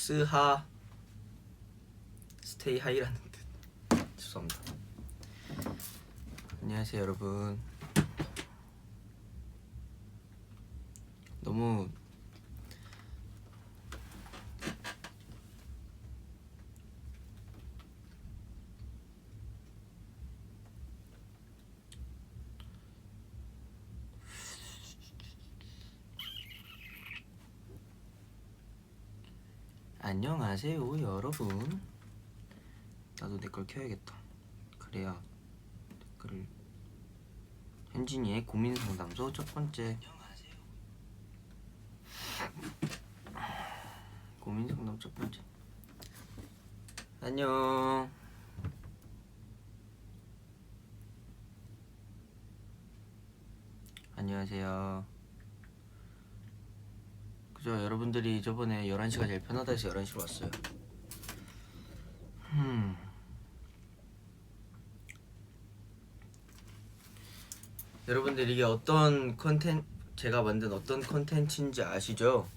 스하 스테이 하이라는 뜻. 죄송합니다. 안녕하세요 여러분. 너무 안녕하세요 여러분. 나도 내 걸 켜야겠다. 그래야 댓글을. 현진이의 고민 상담소 첫 번째. 고민 상담 첫 번째. 안녕. 안녕하세요. 그죠? 여러분들이 저번에 11시가 제일 편하다 해서 11시로 왔어요. 여러분들 이게 어떤 제가 만든 어떤 컨텐츠인지 아시죠?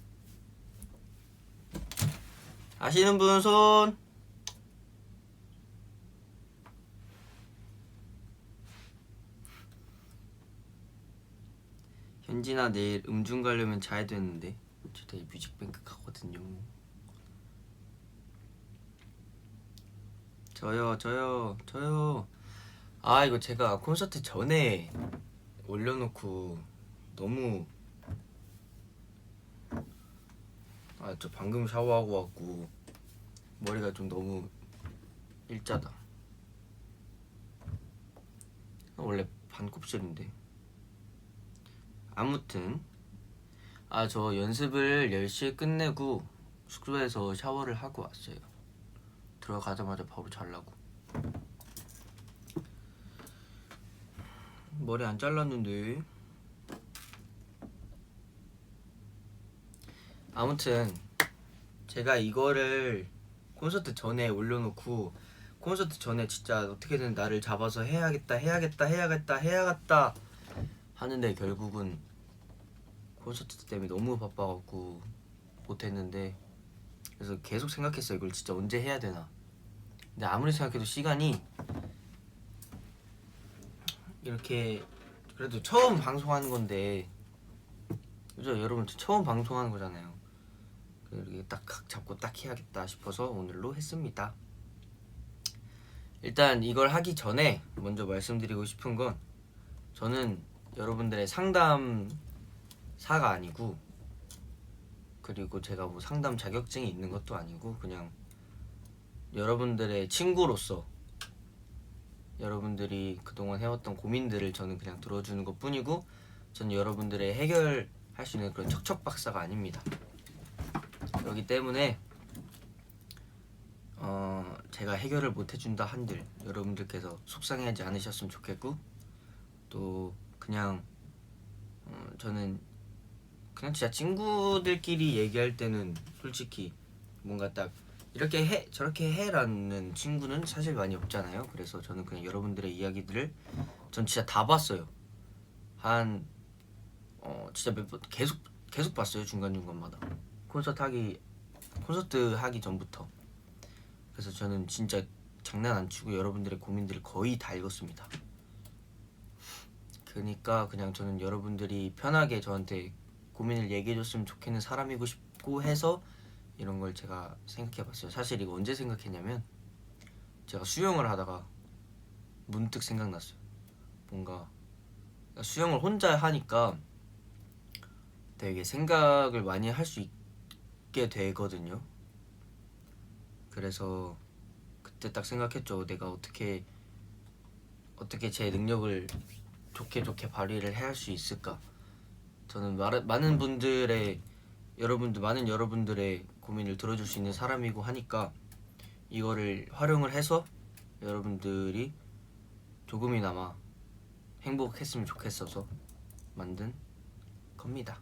아시는 분 손! 현진아 내일 음중 가려면 자야 되는데 저 내일 뮤직뱅크 가거든요. 저요. 아 이거 제가 콘서트 전에 올려놓고 너무 저 방금 샤워하고 왔고 머리가 좀 너무 일자다. 원래 반곱슬인데. 아무튼 저 연습을 10시에 끝내고 숙소에서 샤워를 하고 왔어요. 들어가자마자 바로 자려고. 머리 안 잘랐는데. 아무튼 제가 이거를 콘서트 전에 올려놓고 콘서트 전에 진짜 어떻게든 나를 잡아서 해야겠다 하는데 결국은 콘서트 때문에 너무 바빠갖고 못했는데, 그래서 계속 생각했어요. 이걸 진짜 언제 해야 되나. 근데 아무리 생각해도 시간이 이렇게, 그래도 처음 방송하는 건데, 그죠? 여러분 처음 방송하는 거잖아요. 이렇게 딱 각 잡고 딱 해야겠다 싶어서 오늘로 했습니다. 일단 이걸 하기 전에 먼저 말씀드리고 싶은 건, 저는 여러분들의 상담사가 아니고, 그리고 제가 뭐 상담 자격증이 있는 것도 아니고, 그냥 여러분들의 친구로서 여러분들이 그동안 해왔던 고민들을 저는 그냥 들어주는 것 뿐이고, 저는 여러분들의 해결할 수 있는 그런 척척박사가 아닙니다. 그렇기 때문에 제가 해결을 못 해준다 한들 여러분들께서 속상해하지 않으셨으면 좋겠고, 또 그냥 저는 그냥 진짜 친구들끼리 얘기할 때는 솔직히 뭔가 딱 이렇게 해 저렇게 해라는 친구는 사실 많이 없잖아요. 그래서 저는 그냥 여러분들의 이야기들을 전 진짜 다 봤어요. 한 진짜 몇 번 계속 봤어요. 중간중간마다 콘서트 하기 전부터. 그래서 저는 진짜 장난 안 치고 여러분들의 고민들을 거의 다 읽었습니다. 그러니까 그냥 저는 여러분들이 편하게 저한테 고민을 얘기해줬으면 좋겠는 사람이고 싶고 해서 이런 걸 제가 생각해봤어요. 사실 이거 언제 생각했냐면, 제가 수영을 하다가 문득 생각났어요. 뭔가 수영을 혼자 하니까 되게 생각을 많이 할 수 있게 되거든요. 그래서 그때 딱 생각했죠. 내가 어떻게 제 능력을 좋게 발휘를 해야 할 수 있을까. 저는 많은 여러분들의 고민을 들어줄 수 있는 사람이고 하니까 이거를 활용을 해서 여러분들이 조금이나마 행복했으면 좋겠어서 만든 겁니다.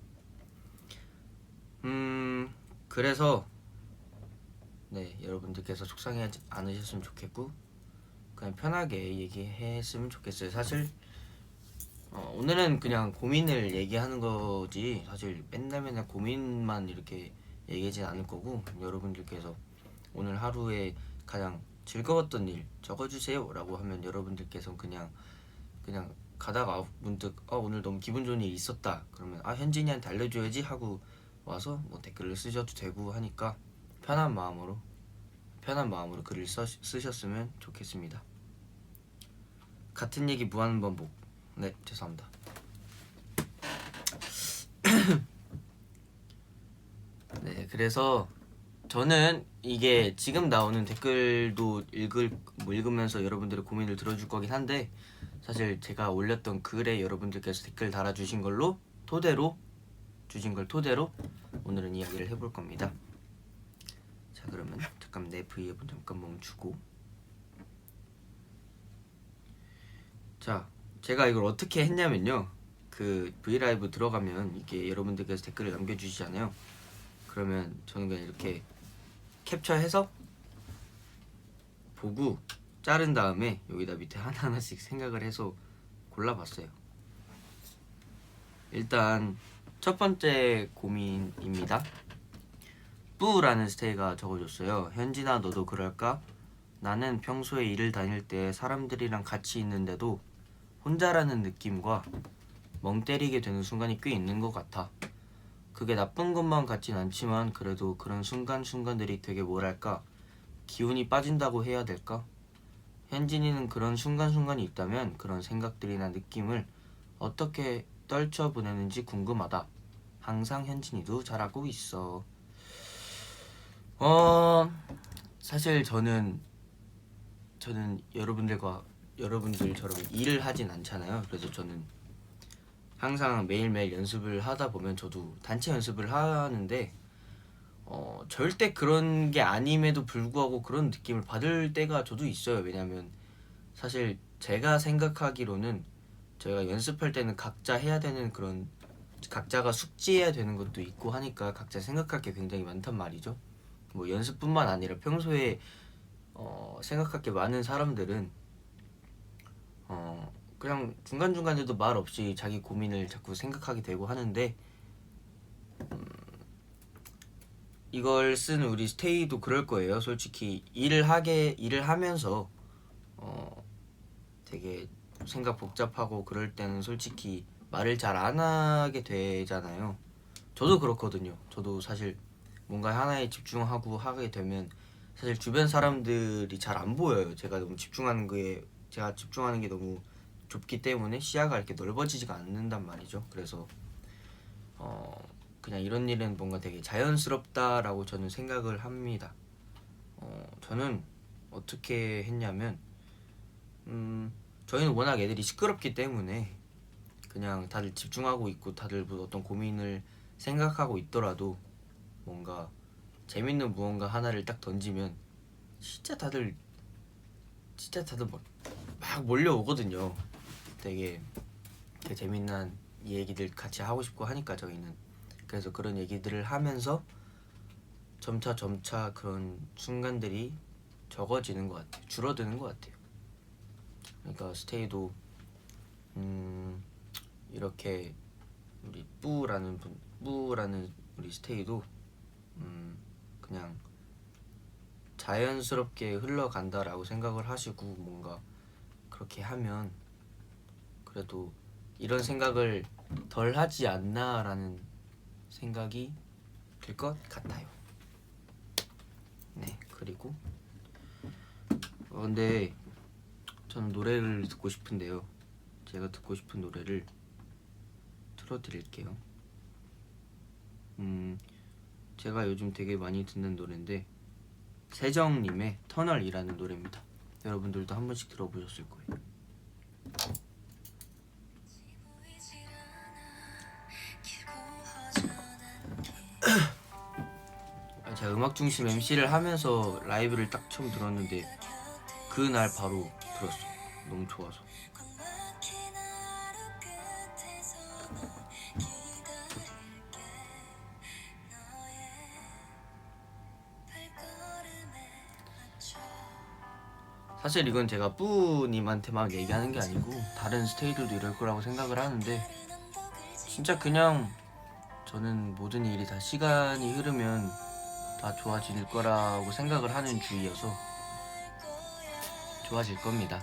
그래서 네, 여러분들께서 속상해하지 않으셨으면 좋겠고, 그냥 편하게 얘기했으면 좋겠어요. 사실 오늘은 그냥 고민을 얘기하는 거지, 사실 맨날 고민만 이렇게 얘기하진 않을 거고, 여러분들께서 오늘 하루에 가장 즐거웠던 일 적어주세요 라고 하면 여러분들께서 그냥 가다가 문득 오늘 너무 기분 좋은 일이 있었다 그러면 현진이한테 알려줘야지 하고 와서 뭐 댓글을 쓰셔도 되고 하니까 편한 마음으로 글을 쓰셨으면 좋겠습니다. 같은 얘기 무한 반복. 네, 죄송합니다. 네, 그래서 저는 이게 지금 나오는 댓글도 읽으면서 여러분들의 고민을 들어줄 거긴 한데, 사실 제가 올렸던 글에 여러분들께서 댓글 달아주신 걸 토대로 오늘은 이야기를 해볼 겁니다. 자, 그러면 잠깐 내 브이앱은 잠깐 멈추고, 자, 제가 이걸 어떻게 했냐면요, 그 브이라이브 들어가면 이게 여러분들께서 댓글을 남겨주시잖아요. 그러면 저는 그냥 이렇게 캡처해서 보고 자른 다음에 여기다 밑에 하나하나씩 생각을 해서 골라봤어요. 일단 첫 번째 고민입니다. 뿌라는 스테이가 적어줬어요. 현진아, 너도 그럴까? 나는 평소에 일을 다닐 때 사람들이랑 같이 있는데도 혼자라는 느낌과 멍 때리게 되는 순간이 꽤 있는 것 같아. 그게 나쁜 것만 같진 않지만 그래도 그런 순간순간들이 되게 뭐랄까 기운이 빠진다고 해야 될까? 현진이는 그런 순간순간이 있다면 그런 생각들이나 느낌을 어떻게 떨쳐보내는지 궁금하다. 항상 현진이도 잘하고 있어. 사실 저는 여러분들처럼 일을 하진 않잖아요. 그래서 저는 항상 매일매일 연습을 하다 보면 저도 단체 연습을 하는데 절대 그런 게 아님에도 불구하고 그런 느낌을 받을 때가 저도 있어요. 왜냐면 사실 제가 생각하기로는 저희가 연습할 때는 각자 해야 되는 그런 각자가 숙지해야 되는 것도 있고 하니까 각자 생각할 게 굉장히 많단 말이죠. 뭐 연습뿐만 아니라 평소에 생각할 게 많은 사람들은 그냥 중간중간에도 말 없이 자기 고민을 자꾸 생각하게 되고 하는데, 이걸 쓴 우리 스테이도 그럴 거예요. 솔직히 일을 하면서 되게 생각 복잡하고 그럴 때는 솔직히 말을 잘 안 하게 되잖아요. 저도 그렇거든요. 저도 사실 뭔가 하나에 집중하고 하게 되면 사실 주변 사람들이 잘 안 보여요. 제가 집중하는 게 너무 좁기 때문에 시야가 이렇게 넓어지지가 않는단 말이죠. 그래서 그냥 이런 일은 뭔가 되게 자연스럽다라고 저는 생각을 합니다. 저는 어떻게 했냐면 저희는 워낙 애들이 시끄럽기 때문에 그냥 다들 집중하고 있고 다들 어떤 고민을 생각하고 있더라도 뭔가 재밌는 무언가 하나를 딱 던지면 진짜 다들 막 몰려오거든요. 되게 재밌는 얘기들 같이 하고 싶고 하니까 저희는. 그래서 그런 얘기들을 하면서 점차 그런 순간들이 적어지는 것 같아요. 줄어드는 것 같아요. 그러니까 스테이도 이렇게 우리 뿌라는 우리 스테이도 그냥 자연스럽게 흘러간다라고 생각을 하시고 뭔가 그렇게 하면 그래도 이런 생각을 덜 하지 않나라는 생각이 들 것 같아요. 네, 그리고 근데 저는 노래를 듣고 싶은데요. 제가 듣고 싶은 노래를 틀어드릴게요. 제가 요즘 되게 많이 듣는 노래인데 세정님의 터널이라는 노래입니다. 여러분들도 한 번씩 들어보셨을 거예요. 제가 음악중심 MC를 하면서 라이브를 딱 처음 들었는데 그날 바로 들었어요. 너무 좋아서. 사실 이건 제가 뿌님한테만 얘기하는 게 아니고 다른 스테이들도 이럴 거라고 생각을 하는데 진짜 그냥 저는 모든 일이 다 시간이 흐르면 다 좋아질 거라고 생각을 하는 주의여서 좋아질 겁니다.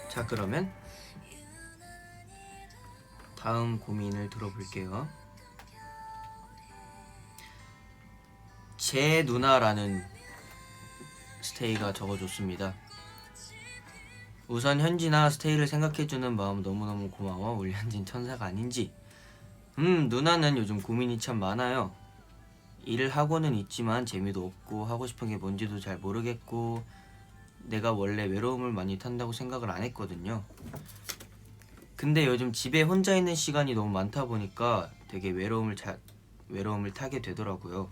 자, 그러면 다음 고민을 들어볼게요. 제 누나라는 스테이가 적어줬습니다. 우선 현지나 스테이를 생각해주는 마음 너무너무 고마워. 우리 현진 천사가 아닌지. 누나는 요즘 고민이 참 많아요. 일을 하고는 있지만 재미도 없고 하고 싶은 게 뭔지도 잘 모르겠고 내가 원래 외로움을 많이 탄다고 생각을 안 했거든요. 근데 요즘 집에 혼자 있는 시간이 너무 많다 보니까 되게 외로움을 타게 되더라고요.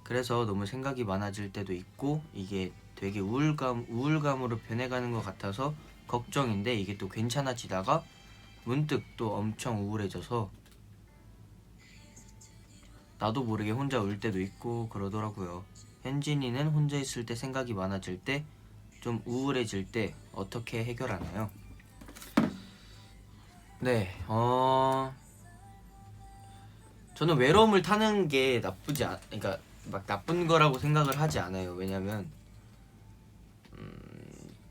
그래서 너무 생각이 많아질 때도 있고 이게 되게 우울감으로 변해가는 것 같아서 걱정인데 이게 또 괜찮아지다가 문득 또 엄청 우울해져서 나도 모르게 혼자 울 때도 있고 그러더라고요. 현진이는 혼자 있을 때 생각이 많아질 때, 좀 우울해질 때 어떻게 해결하나요? 네, 저는 외로움을 타는 게 그러니까 막 나쁜 거라고 생각을 하지 않아요. 왜냐면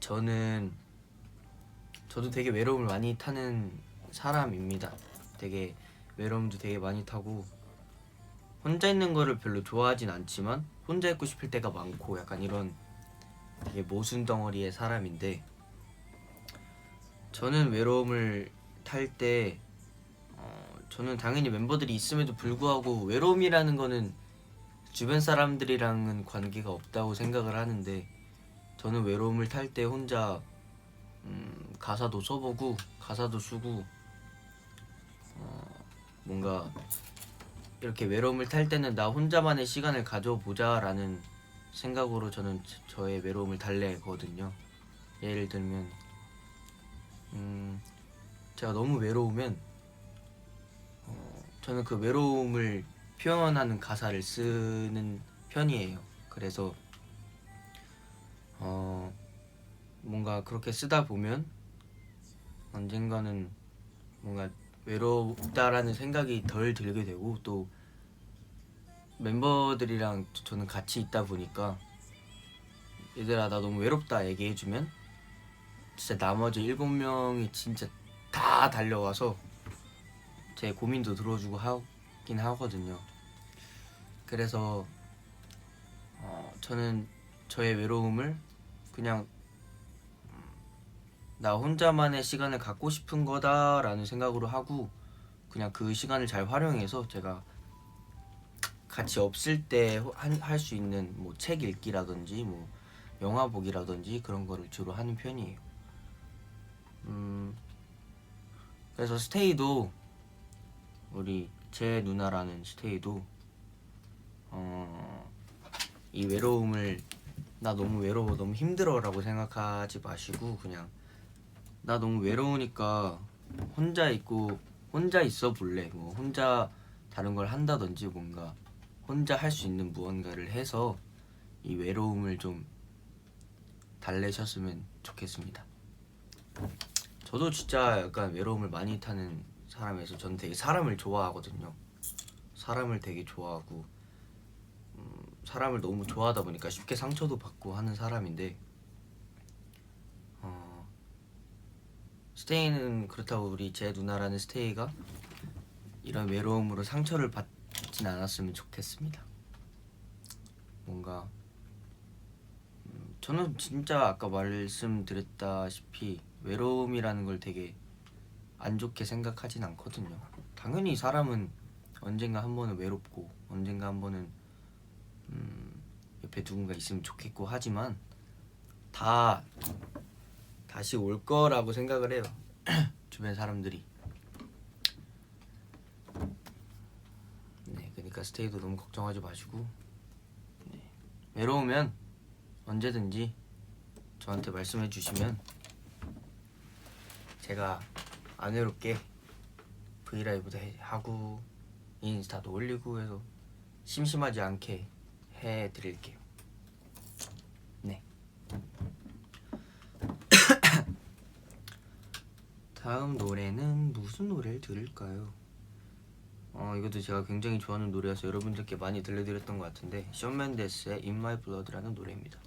저는 저도 되게 외로움을 많이 타는 사람입니다. 되게 외로움도 되게 많이 타고 혼자 있는 거를 별로 좋아하진 않지만 혼자 있고 싶을 때가 많고 약간 이런 되게 모순 덩어리의 사람인데 저는 외로움을 탈 때 저는 당연히 멤버들이 있음에도 불구하고 외로움이라는 거는 주변 사람들이랑은 관계가 없다고 생각을 하는데 저는 외로움을 탈 때 혼자 가사도 써보고 가사도 쓰고 뭔가 이렇게 외로움을 탈 때는 나 혼자만의 시간을 가져보자 라는 생각으로 저는 저의 외로움을 달래거든요. 예를 들면 제가 너무 외로우면 저는 그 외로움을 표현하는 가사를 쓰는 편이에요. 그래서 뭔가 그렇게 쓰다 보면 언젠가는 뭔가 외롭다라는 생각이 덜 들게 되고 또 멤버들이랑 저는 같이 있다 보니까 얘들아 나 너무 외롭다 얘기해주면 진짜 나머지 7명이 진짜 다 달려와서 제 고민도 들어주고 하긴 하거든요. 그래서 저는 저의 외로움을 그냥 나 혼자만의 시간을 갖고 싶은 거다라는 생각으로 하고 그냥 그 시간을 잘 활용해서 제가 같이 없을 때 할 수 있는 뭐 책 읽기라든지 뭐 영화 보기라든지 그런 거를 주로 하는 편이에요. 그래서 스테이도 우리 제 누나라는 스테이도 이 외로움을 나 너무 외로워 너무 힘들어라고 생각하지 마시고 그냥 나 너무 외로우니까 혼자 있어 볼래 뭐 혼자 다른 걸 한다든지 뭔가 혼자 할 수 있는 무언가를 해서 이 외로움을 좀 달래셨으면 좋겠습니다. 저도 진짜 약간 외로움을 많이 타는 사람에서 저는 되게 사람을 좋아하거든요. 사람을 되게 좋아하고 사람을 너무 좋아하다 보니까 쉽게 상처도 받고 하는 사람인데 스테이는 그렇다고 우리 제 누나라는 스테이가 이런 외로움으로 상처를 받진 않았으면 좋겠습니다. 뭔가 저는 진짜 아까 말씀드렸다시피 외로움이라는 걸 되게 안 좋게 생각하진 않거든요. 당연히 사람은 언젠가 한 번은 외롭고 언젠가 한 번은 옆에 누군가 있으면 좋겠고 하지만 다 다시 올 거라고 생각을 해요. 주변 사람들이. 네, 그러니까 스테이도 너무 걱정하지 마시고 네, 외로우면 언제든지 저한테 말씀해 주시면 제가 안 외롭게 브이라이브도 하고 인스타도 올리고 해서 심심하지 않게 해드릴게요. 다음 노래는 무슨 노래를 들을까요? 이것도 제가 굉장히 좋아하는 노래여서 여러분들께 많이 들려드렸던 것 같은데 션 맨데스의 In My Blood라는 노래입니다.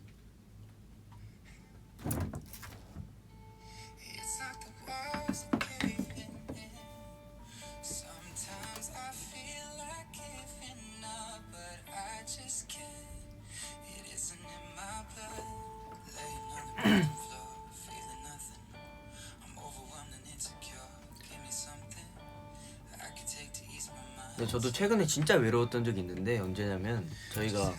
근데 저도 최근에 진짜 외로웠던 적이 있는데 언제냐면 저희가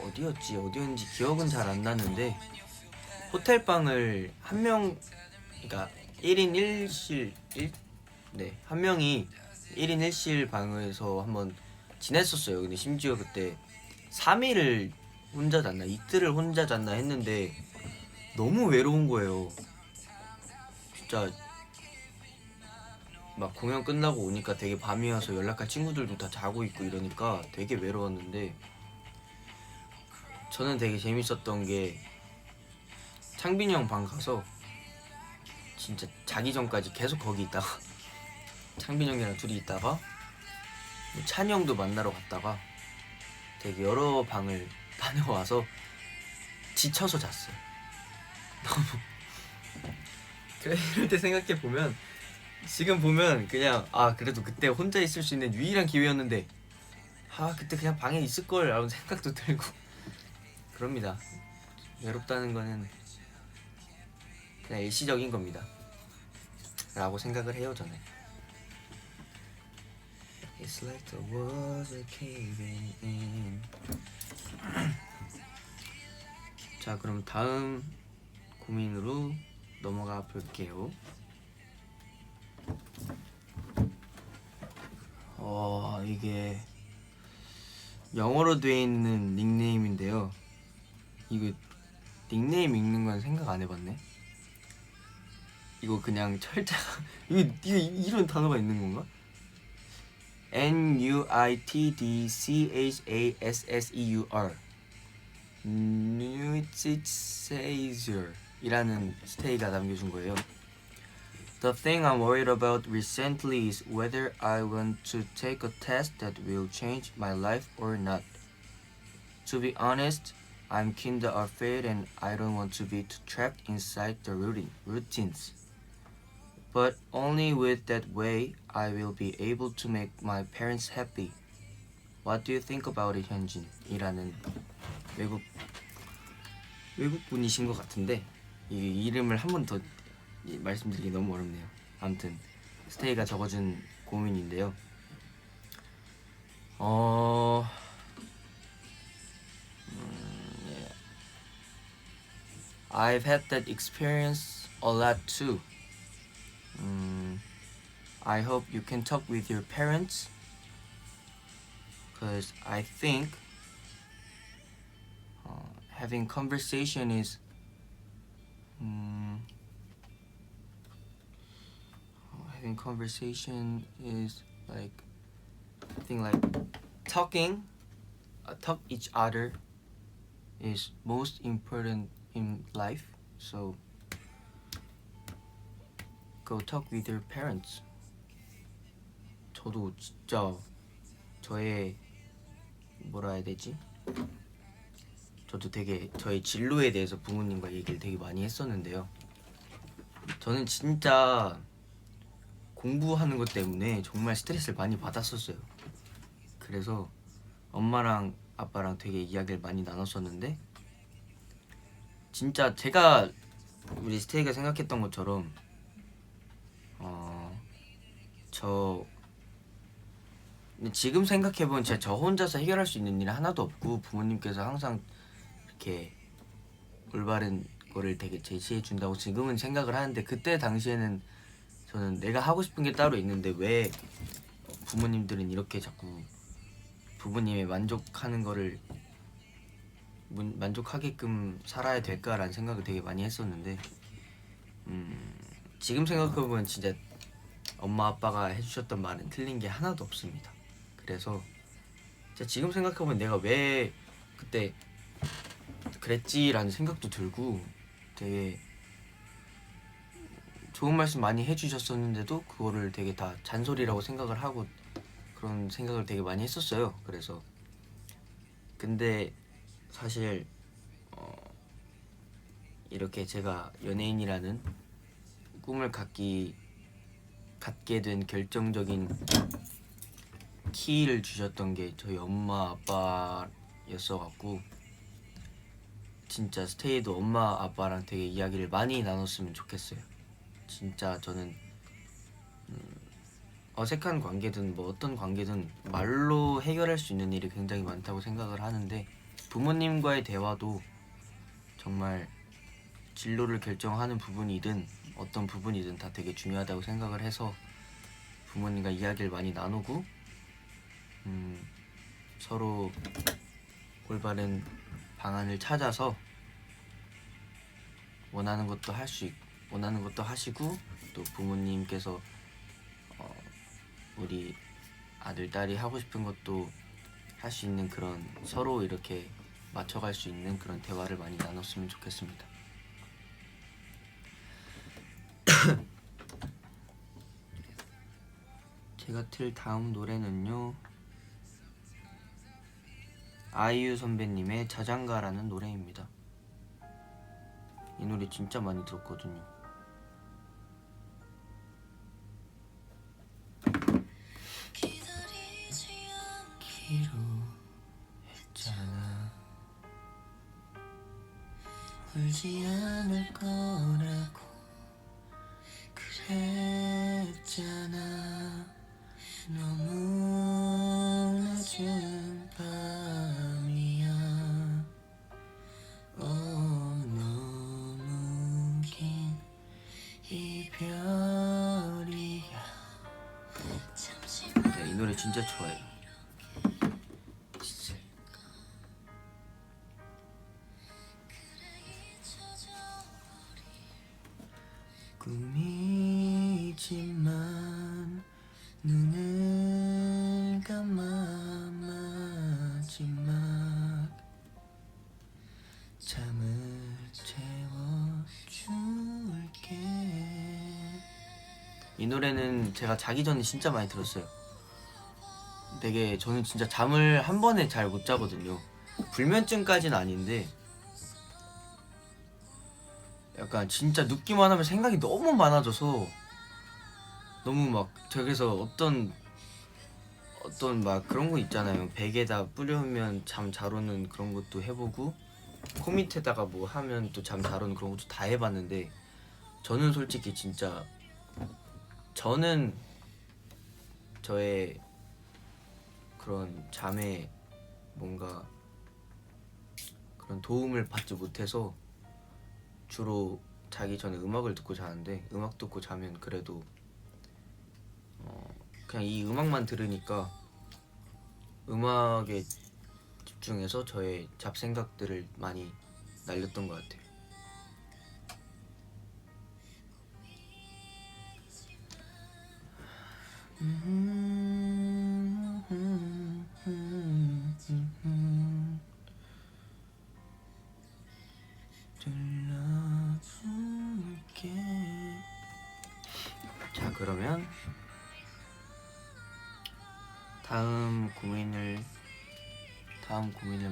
어디였는지 기억은 잘 안 나는데 호텔방을 한 명, 그러니까 1인 1실 한 명이 1인 1실 방에서 한번 지냈었어요. 근데 심지어 그때 3일을 혼자 잤나 이틀을 혼자 잤나 했는데 너무 외로운 거예요. 진짜 막 공연 끝나고 오니까 되게 밤이어서 연락할 친구들도 다 자고 있고 이러니까 되게 외로웠는데 저는 되게 재밌었던 게 창빈이 형 방 가서 진짜 자기 전까지 계속 거기 있다가 창빈이 형이랑 둘이 있다가 찬이 형도 만나러 갔다가 되게 여러 방을 다녀와서 지쳐서 잤어요. 너무 그래. 이럴 때 생각해 보면 지금 보면 그냥 그래도 그때 혼자 있을 수 있는 유일한 기회였는데 그때 그냥 방에 있을걸 라는 생각도 들고 그럽니다. 외롭다는 거는 그냥 일시적인 겁니다 라고 생각을 해요 저는. It's like the walls are caving in. 자, 그럼 다음 고민으로 넘어가 볼게요. 이게 영어로 돼 있는 닉네임인데요. 이거 닉네임 읽는 건 생각 안 해봤네. 이거 그냥 철자 이거 이런 단어가 있는 건가? NUITDCHASSEUR Nuitsaser 이라는 스테이가 남겨준 거예요. The thing I'm worried about recently is whether I want to take a test that will change my life or not. To be honest, I'm kinda afraid and I don't want to be too trapped inside the routines. But only with that way I will be able to make my parents happy. What do you think about it, 현진? 이라는 외국 분이신 것 같은데 이 이름을 한 번 더 말씀드리기 너무 어렵네요. 아무튼 스테이가 적어준 고민인데요. Yeah. I've had that experience a lot too. I hope you can talk with your parents, because I think having conversation is like, I think like talk each other is most important in life. So go talk with your parents. 저도 진짜 저의 뭐라 해야 되지? 저도 되게 저의 진로에 대해서 부모님과 얘기를 되게 많이 했었는데요. 저는 진짜 공부하는 것 때문에 정말 스트레스를 많이 받았었어요. 그래서 엄마랑 아빠랑 되게 이야기를 많이 나눴었는데 진짜 제가 우리 스테이가 생각했던 것처럼 지금 생각해보면 진짜 저 혼자서 해결할 수 있는 일은 하나도 없고 부모님께서 항상 이렇게 올바른 거를 되게 제시해 준다고 지금은 생각을 하는데 그때 당시에는 저는 내가 하고 싶은 게 따로 있는데 왜 부모님들은 이렇게 자꾸 부모님의 만족하는 거를 만족하게끔 살아야 될까라는 생각을 되게 많이 했었는데 지금 생각해보면 진짜 엄마 아빠가 해주셨던 말은 틀린 게 하나도 없습니다. 그래서 진짜 지금 생각해보면 내가 왜 그때 그랬지라는 생각도 들고 되게 좋은 말씀 많이 해주셨었는데도 그거를 되게 다 잔소리라고 생각을 하고 그런 생각을 되게 많이 했었어요. 그래서 근데 사실 이렇게 제가 연예인이라는 꿈을 갖게 된 결정적인 키를 주셨던 게 저희 엄마 아빠였어갖고 진짜 스테이도 엄마 아빠랑 되게 이야기를 많이 나눴으면 좋겠어요. 진짜 저는 어색한 관계든 뭐 어떤 관계든 말로 해결할 수 있는 일이 굉장히 많다고 생각을 하는데 부모님과의 대화도 정말 진로를 결정하는 부분이든 어떤 부분이든 다 되게 중요하다고 생각을 해서 부모님과 이야기를 많이 나누고 서로 올바른 방안을 찾아서 원하는 것도 하시고 또 부모님께서 우리 아들 딸이 하고 싶은 것도 할 수 있는 그런 서로 이렇게 맞춰갈 수 있는 그런 대화를 많이 나눴으면 좋겠습니다. 제가 틀 다음 노래는요, 아이유 선배님의 자장가라는 노래입니다. 이 노래 진짜 많이 들었거든요. 기다리기로 했잖아. 울지 않을 거라고 그랬잖아. 너무 늦은 밤이야. 너무 긴 이별이야. 이 노래 진짜 좋아해요. 꿈이지만 눈을 감아 마지막 잠을 채워줄게. 이 노래는 제가 자기 전에 진짜 많이 들었어요. 되게 저는 진짜 잠을 한 번에 잘 못 자거든요. 불면증까지는 아닌데 약간 진짜 눕기만 하면 생각이 너무 많아져서 너무 막 저기서 어떤 막 그런 거 있잖아요. 베개에다 뿌려면 잠 잘 오는 그런 것도 해보고 코 밑에다가 뭐 하면 또 잠 잘 오는 그런 것도 다 해봤는데 저는 솔직히 진짜 저는 저의 그런 잠에 뭔가 그런 도움을 받지 못해서 주로 자기 전에 음악을 듣고 자는데 음악 듣고 자면 그래도 그냥 이 음악만 들으니까 음악에 집중해서 저의 잡생각들을 많이 날렸던 것 같아요. 자, 그러면 다음 고민을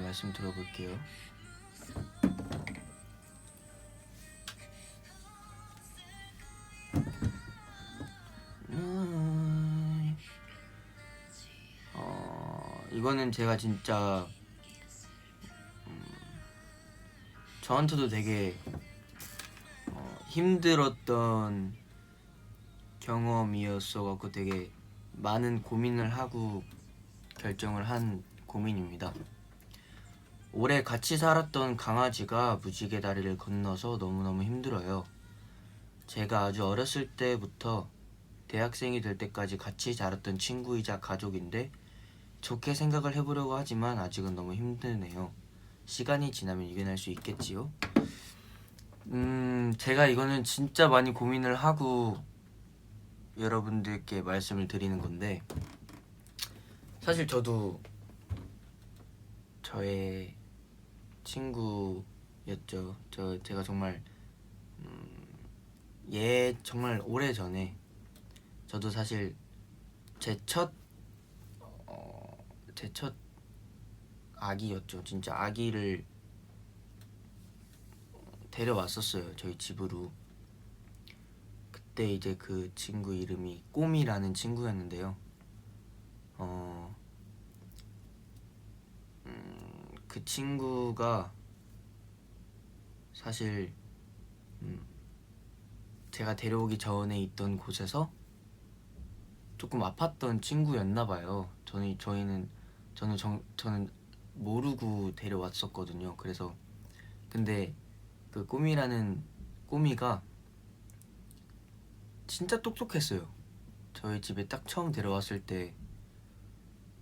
말씀 들어볼게요. 이거는 제가 진짜 저한테도 되게 힘들었던 경험이었어갖고 되게 많은 고민을 하고 결정을 한 고민입니다. 오래 같이 살았던 강아지가 무지개 다리를 건너서 너무너무 힘들어요. 제가 아주 어렸을 때부터 대학생이 될 때까지 같이 자랐던 친구이자 가족인데 좋게 생각을 해보려고 하지만 아직은 너무 힘드네요. 시간이 지나면 이겨낼 수 있겠지요? 제가 이거는 진짜 많이 고민을 하고 여러분들께 말씀을 드리는 건데 사실 저도 저의 친구였죠. 제가 정말 정말 오래 전에 저도 사실 제 첫 아기였죠. 진짜 아기를 데려왔었어요. 저희 집으로. 그때 이제 그 친구 이름이 꼬미라는 친구였는데요. 어, 그 친구가 사실 제가 데려오기 전에 있던 곳에서 조금 아팠던 친구였나 봐요. 저는 모르고 데려왔었거든요. 그래서 근데 그 꼬미가 진짜 똑똑했어요. 저희 집에 딱 처음 데려왔을 때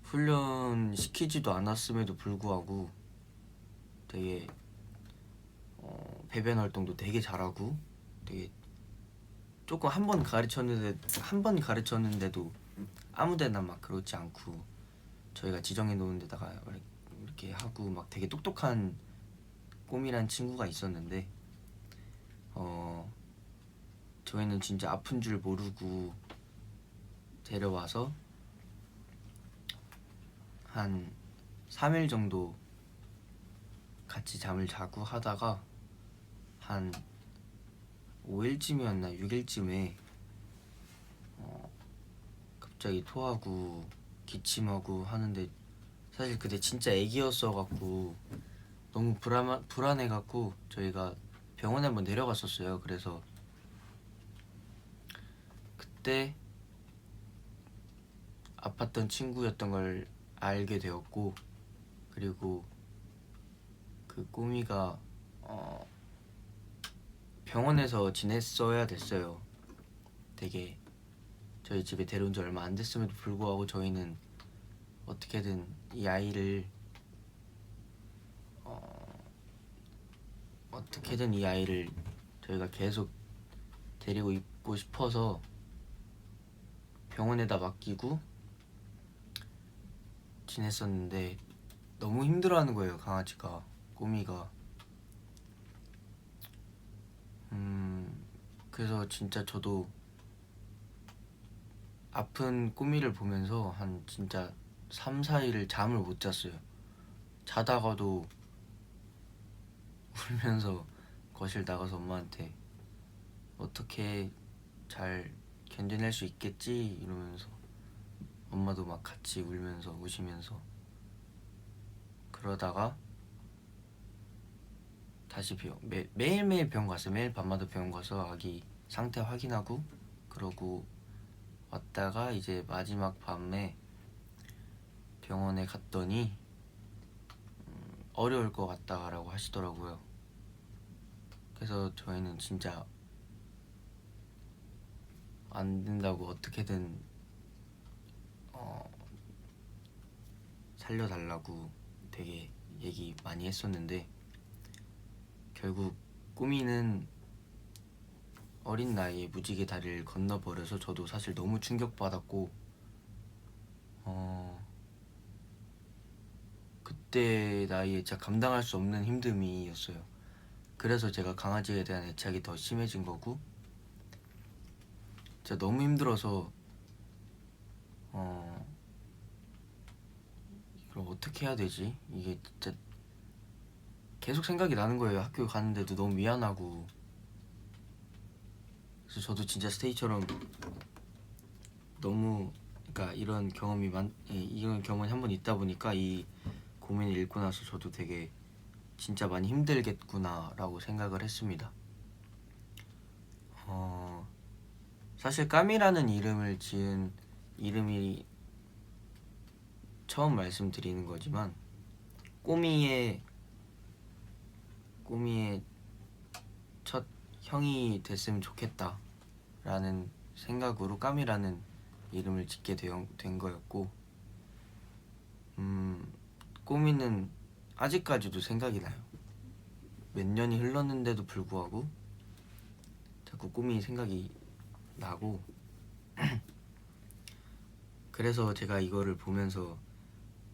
훈련 시키지도 않았음에도 불구하고 되게 배변 활동도 되게 잘하고 되게 조금 한 번 가르쳤는데도 아무데나 막 그렇지 않고 저희가 지정해 놓은 데다가 이렇게 하고 막 되게 똑똑한 꼬미란 친구가 있었는데 저희는 진짜 아픈 줄 모르고 데려와서 한 3일 정도 같이 잠을 자고 하다가 한 5일쯤이었나 6일쯤에 갑자기 토하고 기침하고 하는데 사실 그때 진짜 애기였어 갖고 너무 불안해 갖고 저희가 병원에 한번 내려갔었어요. 그래서 그때 아팠던 친구였던 걸 알게 되었고 그리고 그 꼬미가 병원에서 지냈어야 됐어요. 되게 저희 집에 데려온 지 얼마 안 됐음에도 불구하고 저희는 어떻게든 이 아이를 저희가 계속 데리고 있고 싶어서 병원에다 맡기고 지냈었는데 너무 힘들어하는 거예요. 강아지가 꼬미가 그래서 진짜 저도 아픈 꼬미를 보면서 한 진짜 3, 4일을 잠을 못 잤어요. 자다가도 울면서 거실 나가서 엄마한테 어떻게 잘 견뎌낼 수 있겠지 이러면서 엄마도 막 같이 울면서 우시면서 그러다가 다시 매일매일 병원 갔어요. 매일 밤마다 병원 가서 아기 상태 확인하고 그러고 왔다가 이제 마지막 밤에 병원에 갔더니 어려울 것 같다라고 하시더라고요. 그래서 저희는 진짜 안 된다고 어떻게든 살려달라고 되게 얘기 많이 했었는데 결국 꾸미는 어린 나이에 무지개 다리를 건너버려서 저도 사실 너무 충격받았고 그때 나이에 진짜 감당할 수 없는 힘듦이었어요. 그래서 제가 강아지에 대한 애착이 더 심해진 거고 진짜 너무 힘들어서 이걸 어떻게 해야 되지? 이게 진짜 계속 생각이 나는 거예요. 학교 가는데도 너무 미안하고 그래서 저도 진짜 스테이처럼 너무 그러니까 이런 경험이 한 번 있다 보니까 이 고민을 읽고 나서 저도 되게 진짜 많이 힘들겠구나라고 생각을 했습니다. 사실 까미라는 이름을 지은 이름이 처음 말씀드리는 거지만 꼬미의 첫 형이 됐으면 좋겠다 라는 생각으로 까미라는 이름을 짓게 된 거였고 꼬미는 아직까지도 생각이 나요. 몇 년이 흘렀는데도 불구하고 자꾸 꼬미 생각이 나고 그래서 제가 이거를 보면서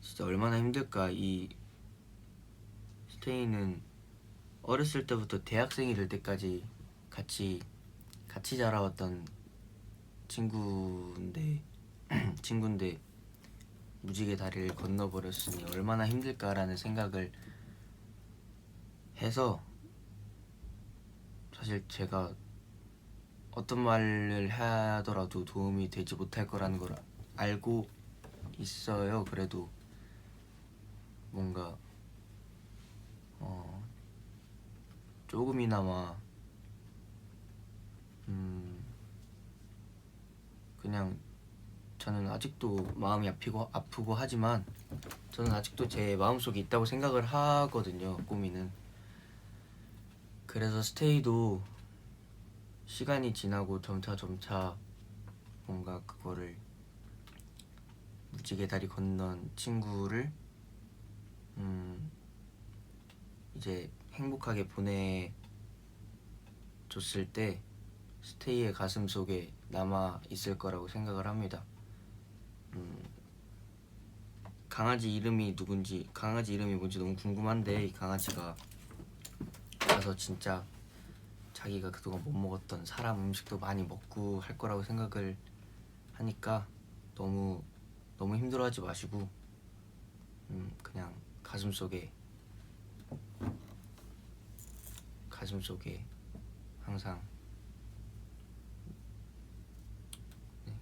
진짜 얼마나 힘들까. 이 스테이는 어렸을 때부터 대학생이 될 때까지 같이 같이 자라왔던 친구인데 무지개 다리를 건너버렸으니 얼마나 힘들까라는 생각을 해서 사실 제가 어떤 말을 하더라도 도움이 되지 못할 거라는 걸 알고 있어요. 그래도 뭔가 조금이나마 그냥 저는 아직도 마음이 아프고 하지만 저는 아직도 제 마음속에 있다고 생각을 하거든요. 꾸미는. 그래서 스테이도 시간이 지나고 점차 뭔가 그거를 무지개 다리 건넌 친구를 이제 행복하게 보내줬을 때 스테이의 가슴 속에 남아 있을 거라고 생각을 합니다. 강아지 이름이 뭔지 너무 궁금한데 이 강아지가 가서 진짜 자기가 그동안 못 먹었던 사람 음식도 많이 먹고 할 거라고 생각을 하니까 너무 힘들어하지 마시고 그냥 가슴속에 항상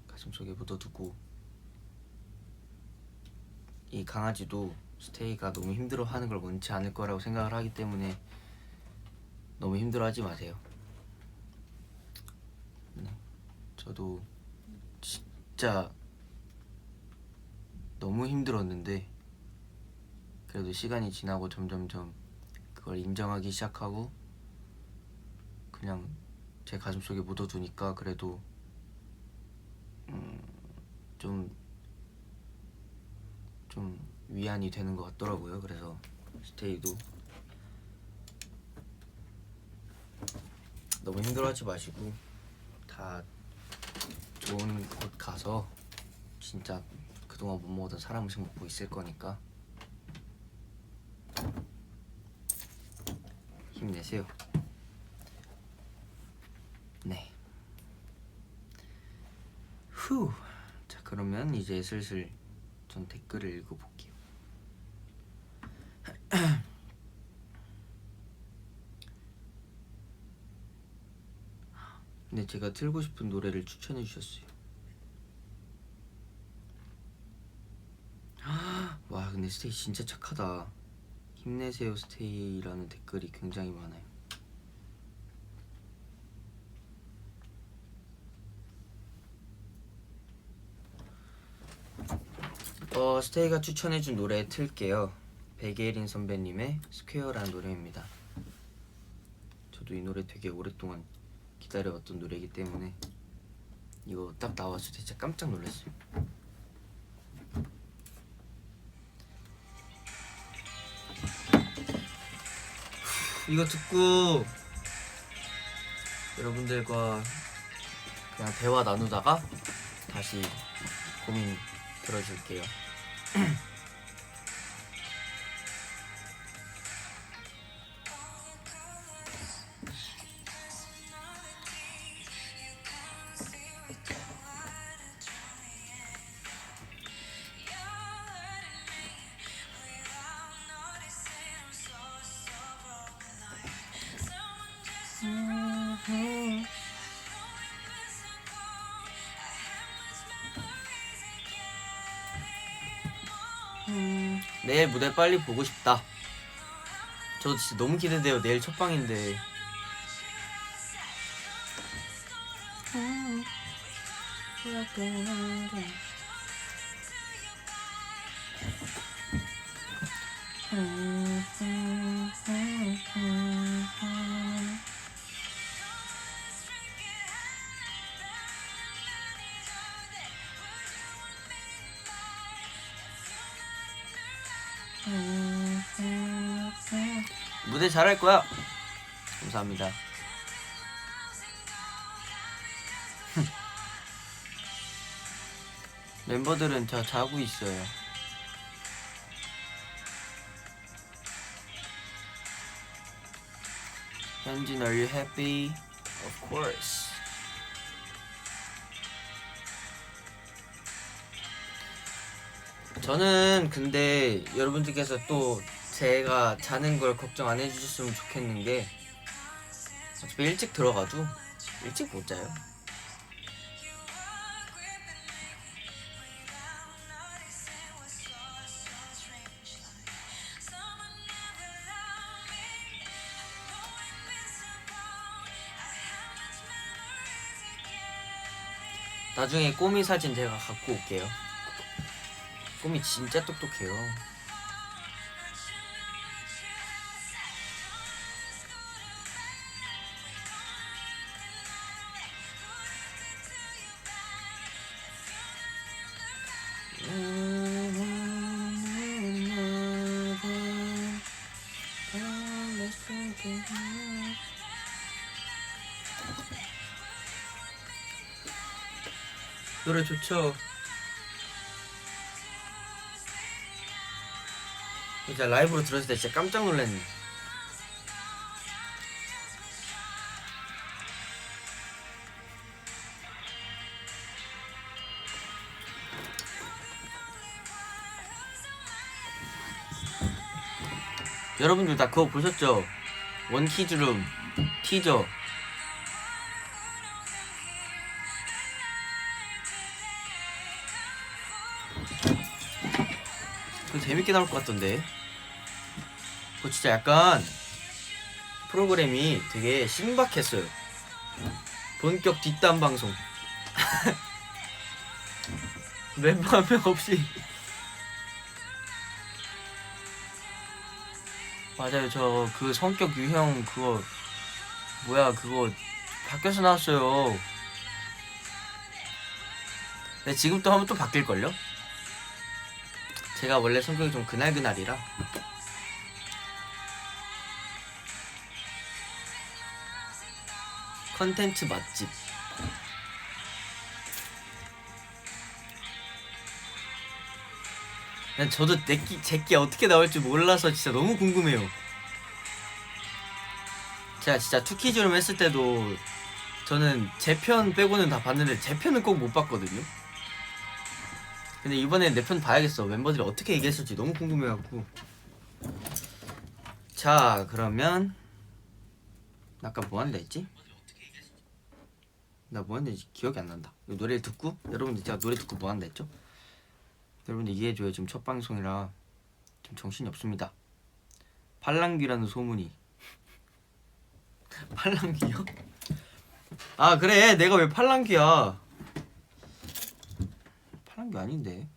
가슴속에 묻어두고, 이 강아지도 스테이가 너무 힘들어하는 걸 원치 않을 거라고 생각을 하기 때문에 너무 힘들어하지 마세요. 저도 진짜 너무 힘들었는데 그래도 시간이 지나고 점점점 그걸 인정하기 시작하고 그냥 제 가슴속에 묻어두니까 그래도 좀 위안이 되는 것 같더라고요. 그래서 스테이도 너무 힘들어하지 마시고 다 좋은 곳 가서 진짜 그동안 못 먹었던 사람 음식 먹고 있을 거니까 힘내세요. 네. 자, 그러면 이제 슬슬 전 댓글을 읽어볼게요. 근데 제가 틀고 싶은 노래를 추천해 주셨어요. 와, 근데 스테이 진짜 착하다. 힘내세요 스테이라는 댓글이 굉장히 많아요. 스테이가 추천해준 노래 틀게요. 백예린 선배님의 스퀘어라는 노래입니다. 저도 이 노래 되게 오랫동안 기다려왔던 노래이기 때문에 이거 딱 나왔을 때 진짜 깜짝 놀랐어요. 이거 듣고 여러분들과 그냥 대화 나누다가 다시 고민 들어줄게요. 내일 무대 빨리 보고 싶다. 저 진짜 너무 기대돼요. 내일 첫 방인데. 무대 잘할 거야. 감사합니다. 멤버들은 다 자고 있어요. 현진, are you happy? Of course. 저는 근데 여러분들께서 또 제가 자는 걸 걱정 안 해주셨으면 좋겠는 게 어차피 일찍 들어가도 일찍 못 자요. 나중에 꼬미 사진 제가 갖고 올게요. 꼬미 진짜 똑똑해요. 노래 좋죠. 진짜 라이브로 들었을 때 진짜 깜짝 놀랐네. 여러분들 다 그거 보셨죠? 원키즈룸 티저. 그거 재밌게 나올 것 같던데. 그거 진짜 약간 프로그램이 되게 신박했어요. 본격 뒷담 방송. 멤버 한 명 없이. 맞아요. 저 그 성격 유형 그거 뭐야 그거 바뀌어서 나왔어요. 근데 지금 또 하면 또 바뀔걸요? 제가 원래 성격이 좀 그날그날이라. 컨텐츠 맛집. 그냥 저도 제끼 어떻게 나올지 몰라서 진짜 너무 궁금해요. 제가 진짜 투키즈룸 했을 때도 저는 제 편 빼고는 다 봤는데 제 편은 꼭 못 봤거든요. 근데 이번엔 내 편 봐야겠어. 멤버들이 어떻게 얘기했을지 너무 궁금해갖고. 자, 그러면 아까 뭐 한다 했지? 나 뭐 한다 했지? 기억이 안 난다. 노래를 듣고 여러분들 제가 노래 듣고 뭐 한다 했죠? 여러분들 이해해줘요. 지금 첫 방송이라 좀 정신이 없습니다. 팔랑귀라는 소문이. 팔랑귀요? 아 그래 내가 왜 팔랑귀야. 팔랑귀 아닌데.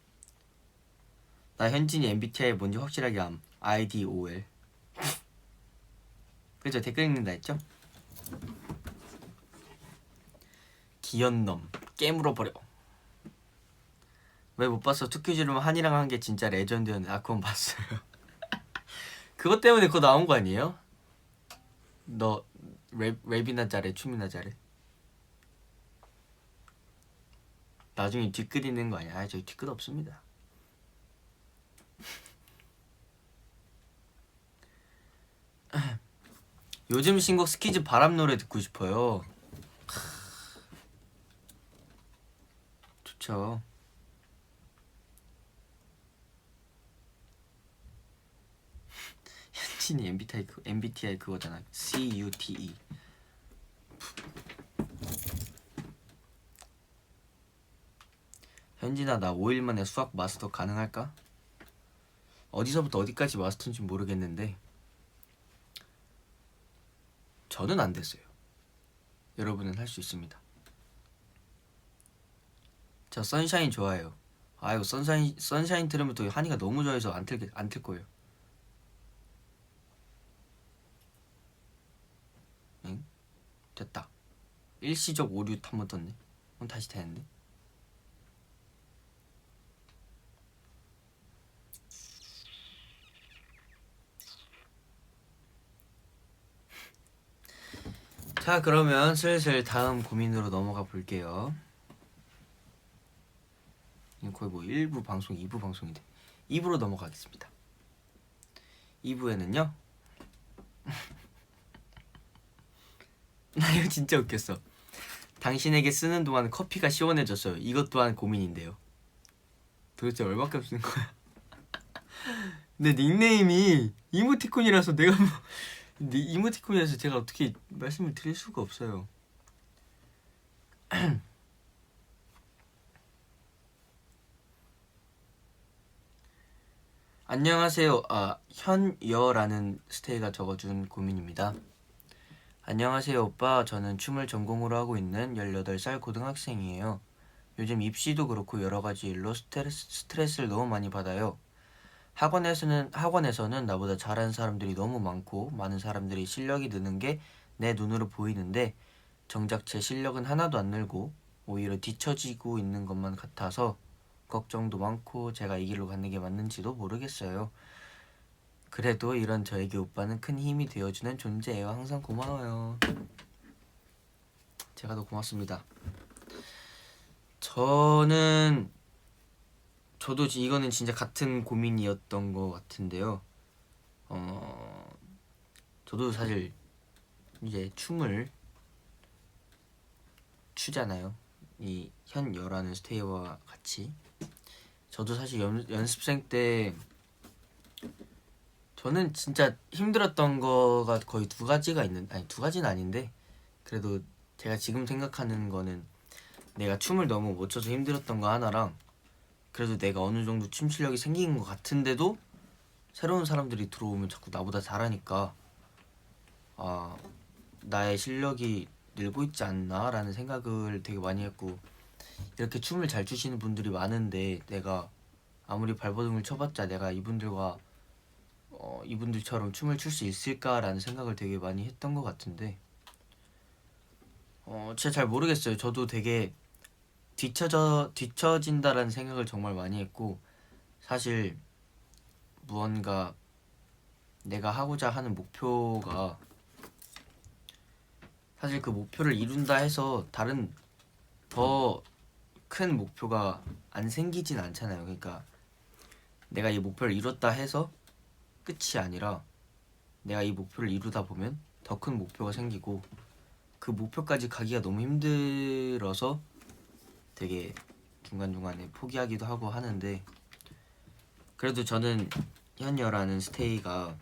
나 현진이 MBTI 뭔지 확실하게 암. IDOL. 그죠? 댓글 읽는다 했죠? 기현놈 깨물어버려. 왜 못 봤어? 투퀴즈룸 한이랑 한 게 진짜 레전드였는데. 아 그건 봤어요. 그것 때문에 그거 나온 거 아니에요? 너 랩이나 잘해 춤이나 잘해? 나중에 뒷글 있는 거 아니야? 아 저기 뒷글 없습니다. 요즘 신곡 스키즈 바람 노래 듣고 싶어요. 좋죠. 현진이 MBTI 그거잖아. CUTE. 현진아 나 5일 만에 수학 마스터 가능할까? 어디서부터 어디까지 마스터인지 모르겠는데 저는 안 됐어요. 여러분은 할 수 있습니다. 저 선샤인 좋아해요. 아이고 선샤인 들으면 또 한이가 너무 좋아해서 안 틀 거예요. 응? 됐다. 일시적 오류 한 번 떴네. 그럼 다시 되는데. 자 그러면 슬슬 다음 고민으로 넘어가 볼게요. 거의 뭐 1부 방송 2부 방송인데 2부로 넘어가겠습니다. 2부에는요 나 이거 진짜 웃겼어. 당신에게 쓰는 동안 커피가 시원해졌어요. 이것 또한 고민인데요. 도대체 얼마큼 쓰는 거야? 내 닉네임이 이모티콘이라서 내가 뭐 이모티콘이라서 제가 어떻게 말씀을 드릴 수가 없어요. 안녕하세요. 현여라는 스테이가 적어준 고민입니다. 안녕하세요 오빠. 저는 춤을 전공으로 하고 있는 18살 고등학생이에요. 요즘 입시도 그렇고 여러가지 일로 스트레스를 너무 많이 받아요. 학원에서는 나보다 잘하는 사람들이 너무 많고 많은 사람들이 실력이 느는 게 내 눈으로 보이는데 정작 제 실력은 하나도 안 늘고 오히려 뒤처지고 있는 것만 같아서 걱정도 많고 제가 이 길로 가는 게 맞는지도 모르겠어요. 그래도 이런 저에게 오빠는 큰 힘이 되어주는 존재예요. 항상 고마워요. 제가 더 고맙습니다. 저도 이거는 진짜 같은 고민이었던 것 같은데요. 저도 사실 이제 춤을 추잖아요. 이 현여라는 스테이와 같이. 저도 사실 연습생 때 저는 진짜 힘들었던 거가 거의 두 가지는 아닌데 그래도 제가 지금 생각하는 거는 내가 춤을 너무 못 춰서 힘들었던 거 하나랑 그래도 내가 어느 정도 춤 실력이 생긴 것 같은데도 새로운 사람들이 들어오면 자꾸 나보다 잘하니까 나의 실력이 늘고 있지 않나 라는 생각을 되게 많이 했고, 이렇게 춤을 잘 추시는 분들이 많은데 내가 아무리 발버둥을 쳐봤자 내가 이분들처럼 춤을 출 수 있을까라는 생각을 되게 많이 했던 것 같은데 진짜 잘 모르겠어요. 저도 되게 뒤처진다라는 생각을 정말 많이 했고, 사실 무언가 내가 하고자 하는 목표가 사실 그 목표를 이룬다 해서 다른 더 큰 목표가 안 생기진 않잖아요. 그러니까 내가 이 목표를 이뤘다 해서 끝이 아니라 내가 이 목표를 이루다 보면 더 큰 목표가 생기고 그 목표까지 가기가 너무 힘들어서 되게 중간중간에 포기하기도 하고 하는데, 그래도 저는 현여라는 스테이가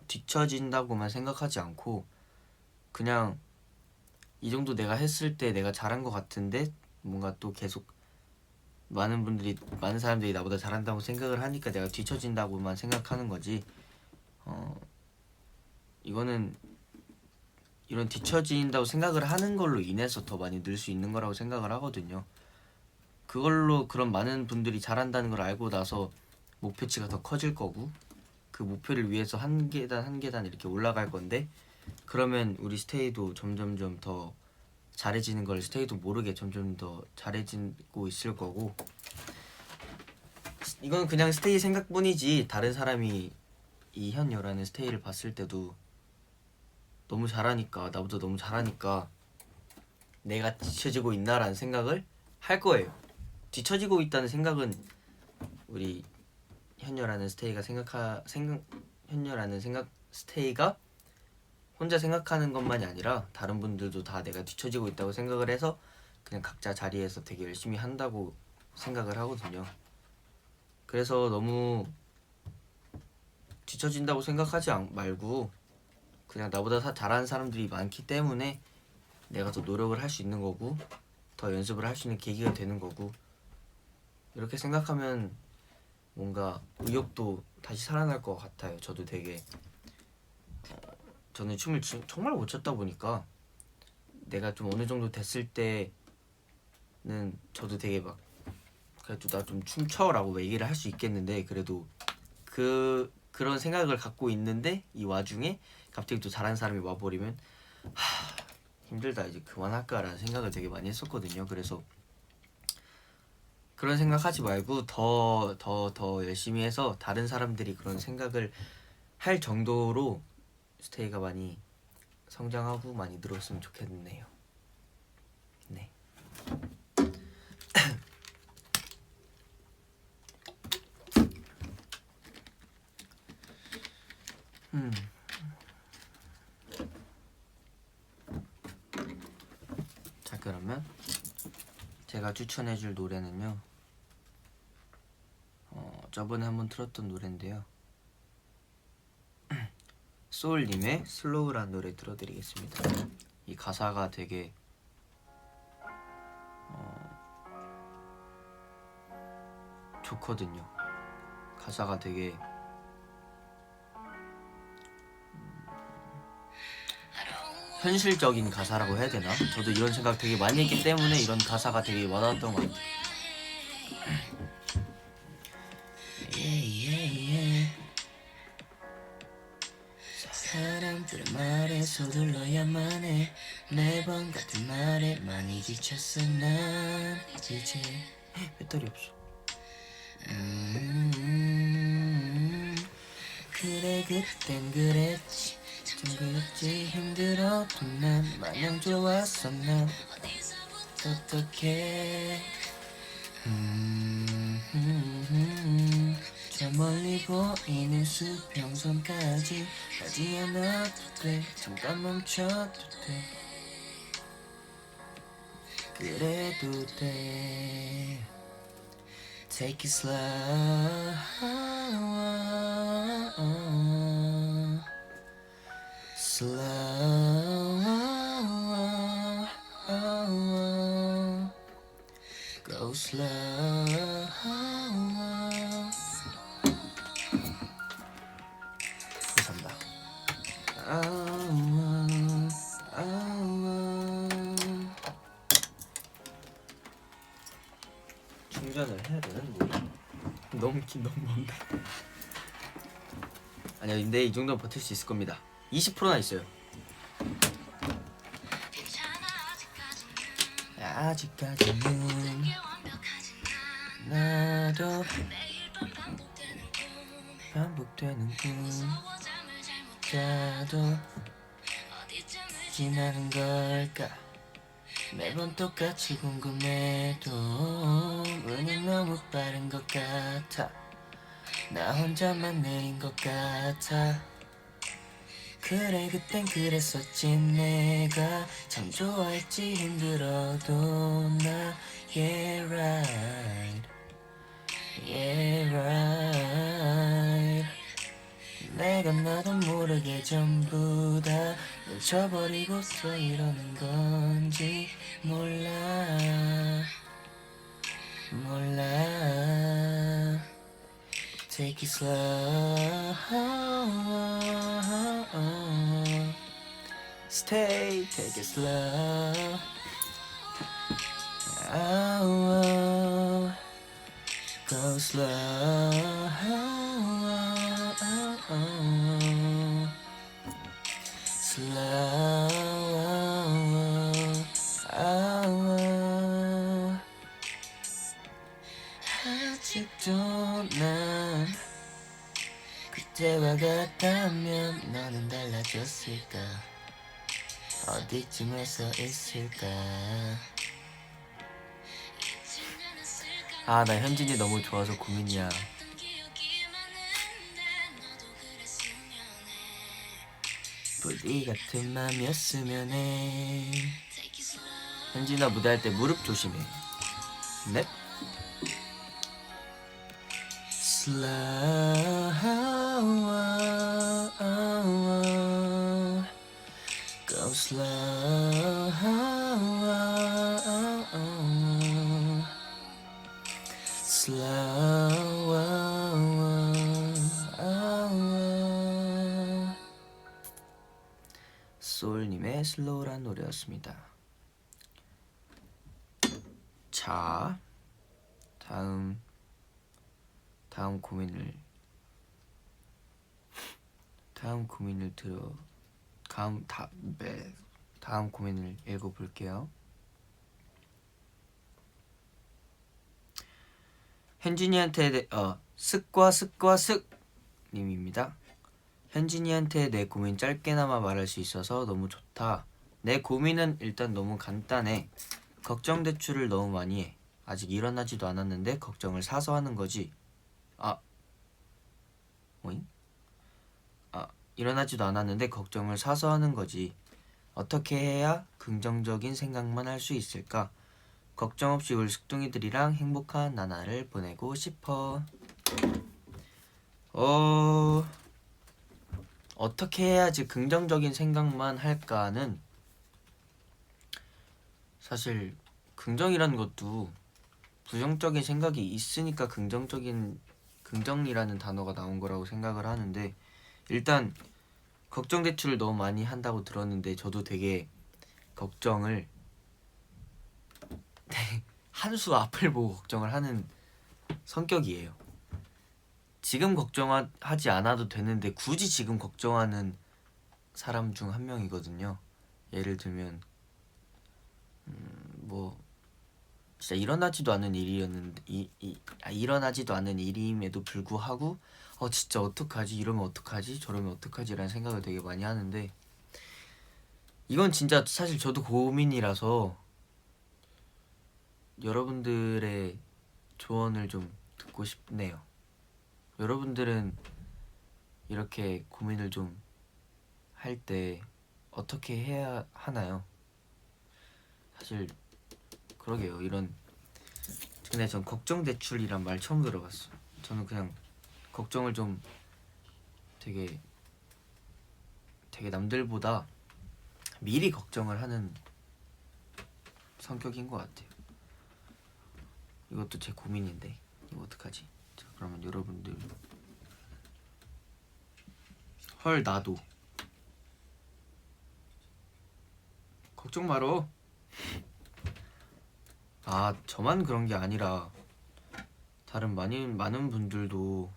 뒤처진다고만 생각하지 않고 그냥 이 정도 내가 했을 때 내가 잘한 것 같은데 뭔가 또 계속 많은 사람들이 나보다 잘한다고 생각을 하니까 내가 뒤처진다고만 생각하는 거지. 이거는 이런 뒤처진다고 생각을 하는 걸로 인해서 더 많이 늘 수 있는 거라고 생각을 하거든요. 그걸로 그런 많은 분들이 잘한다는 걸 알고 나서 목표치가 더 커질 거고 그 목표를 위해서 한 계단 한 계단 이렇게 올라갈 건데, 그러면 우리 스테이도 점점점 더 잘해지는 걸 스테이도 모르게 점점 더 잘해지고 있을 거고, 이건 그냥 스테이 생각뿐이지 다른 사람이 이 현여라는 스테이를 봤을 때도 너무 잘하니까, 나보다 너무 잘하니까 내가 뒤처지고 있나라는 생각을 할 거예요. 뒤처지고 있다는 생각은 우리 현여라는 스테이가 스테이가 혼자 생각하는 것만이 아니라 다른 분들도 다 내가 뒤처지고 있다고 생각을 해서 그냥 각자 자리에서 되게 열심히 한다고 생각을 하거든요. 그래서 너무 뒤처진다고 생각하지 말고 그냥 나보다 잘하는 사람들이 많기 때문에 내가 더 노력을 할 수 있는 거고 더 연습을 할 수 있는 계기가 되는 거고, 이렇게 생각하면 뭔가 의욕도 다시 살아날 것 같아요. 저도 되게 저는 춤을 정말 못 췄다 보니까 내가 좀 어느 정도 됐을 때는 저도 되게 막 그래도 나 좀 춤춰라고 얘기를 할 수 있겠는데, 그래도 그런 생각을 갖고 있는데 이 와중에 갑자기 또 잘하는 사람이 와버리면 힘들다, 이제 그만할까라는 생각을 되게 많이 했었거든요. 그래서 그런 생각하지 말고 더 열심히 해서 다른 사람들이 그런 생각을 할 정도로 스테이가 많이 성장하고 많이 늘었으면 좋겠네요. 네. 자, 그러면 제가 추천해줄 노래는요, 저번에 한번 틀었던 노래인데요. 소울님의 슬로우란 노래 들어드리겠습니다. 이 가사가 되게 좋거든요. 가사가 되게 현실적인 가사라고 해야 되나? 저도 이런 생각 되게 많이 했기 때문에 이런 가사가 되게 와닿았던 것 같아요. 사람들의 말에 서둘러야만 해. 매번 같은 말에 많이 지쳤어 난 이제. 배터리 없어. 그래 그땐 그랬지 좀 그랬지 힘들어도 난 마냥 좋았어 난 어떡해. 저 멀리 보이는 수평선까지 가지 않아도 돼. 잠깐 멈춰도 돼. 그래도 돼. Take it slow. Slow. Go slow. 감사합니다. 충전을 해야 되는 뭐야? 너무 먼데. 아니야, 근데 이 정도는 버틸 수 있을 겁니다. 20%나 있어요. 아직까지는 나도 반복되는 꿈 나도 지나는 걸까. 매번 똑같이 궁금해도 운이 너무 빠른 것 같아. 나 혼자만 내린 것 같아. 그래 그땐 그랬었지. 내가 참 좋아했지. 힘들어도 나 Yeah right Yeah right. 내가 나도 모르게 전부 다 놓쳐버리고서 이러는 건지 몰라. Take it slow. Stay, take it slow. Go slow. Slow. 아직도 난 그때와 같다면 너는 달라졌을까. 어디쯤에서 있을까. 아, 나 현진이 너무 좋아서 고민이야. 부디 같은 맘이었으면 해. 현진아, 무대할 때 무릎 조심해. 넵. Slow. Go slow. Slow. 소울님의 슬로우란 노래였습니다. 자, 다음 고민을 다음 고민을 읽어볼게요. 현진이한테 슥과 님입니다. 현진이한테 내 고민 짧게나마 말할 수 있어서 너무 좋다. 내 고민은 일단 너무 간단해. 걱정 대출을 너무 많이 해. 아직 일어나지도 않았는데 걱정을 사서 하는 거지. 일어나지도 않았는데 걱정을 사서 하는 거지. 어떻게 해야 긍정적인 생각만 할 수 있을까? 걱정 없이 울 숙둥이들이랑 행복한 나날을 보내고 싶어. 어떻게 해야지 긍정적인 생각만 할까는 사실 긍정이라는 것도 부정적인 생각이 있으니까 긍정이라는 단어가 나온 거라고 생각을 하는데, 일단 걱정 대출을 너무 많이 한다고 들었는데 저도 되게 걱정을 한 수 앞을 보고 걱정을 하는 성격이에요. 지금 걱정하지 않아도 되는데 굳이 지금 걱정하는 사람 중 한 명이거든요. 예를 들면 뭐 진짜 일어나지도 않은 일이었는데 일어나지도 않은 일임에도 불구하고 진짜 어떡하지, 이러면 어떡하지, 저러면 어떡하지 라는 생각을 되게 많이 하는데, 이건 진짜 사실 저도 고민이라서 여러분들의 조언을 좀 듣고 싶네요. 여러분들은 이렇게 고민을 좀 할 때 어떻게 해야 하나요? 사실 그러게요. 근데 전 걱정 대출이란 말 처음 들어봤어요. 저는 그냥 걱정을 좀 되게 남들보다 미리 걱정을 하는 성격인 것 같아요. 이것도 제 고민인데 이거 어떡하지? 자, 그러면 여러분들 헐 나도 걱정 말어. 저만 그런 게 아니라 다른 많은 분들도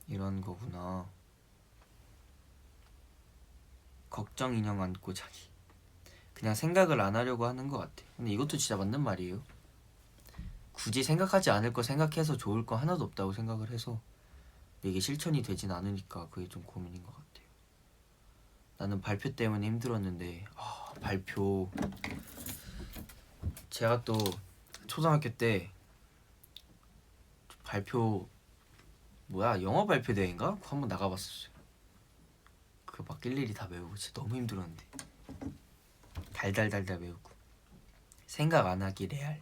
이런 거구나. 걱정 인형 안고 자기. 그냥 생각을 안 하려고 하는 것 같아. 근데 이것도 진짜 맞는 말이에요. 굳이 생각하지 않을 거 생각해서 좋을 거 하나도 없다고 생각을 해서 이게 실천이 되진 않으니까 그게 좀 고민인 것 같아요. 나는 발표 때문에 힘들었는데 발표, 제가 또 초등학교 때 발표 영어 발표 대회인가? 그거 한번 나가봤었어요. 그거 막 일일이 다 외우고 진짜 너무 힘들었는데 달달달달 외우고 생각 안 하기 레알.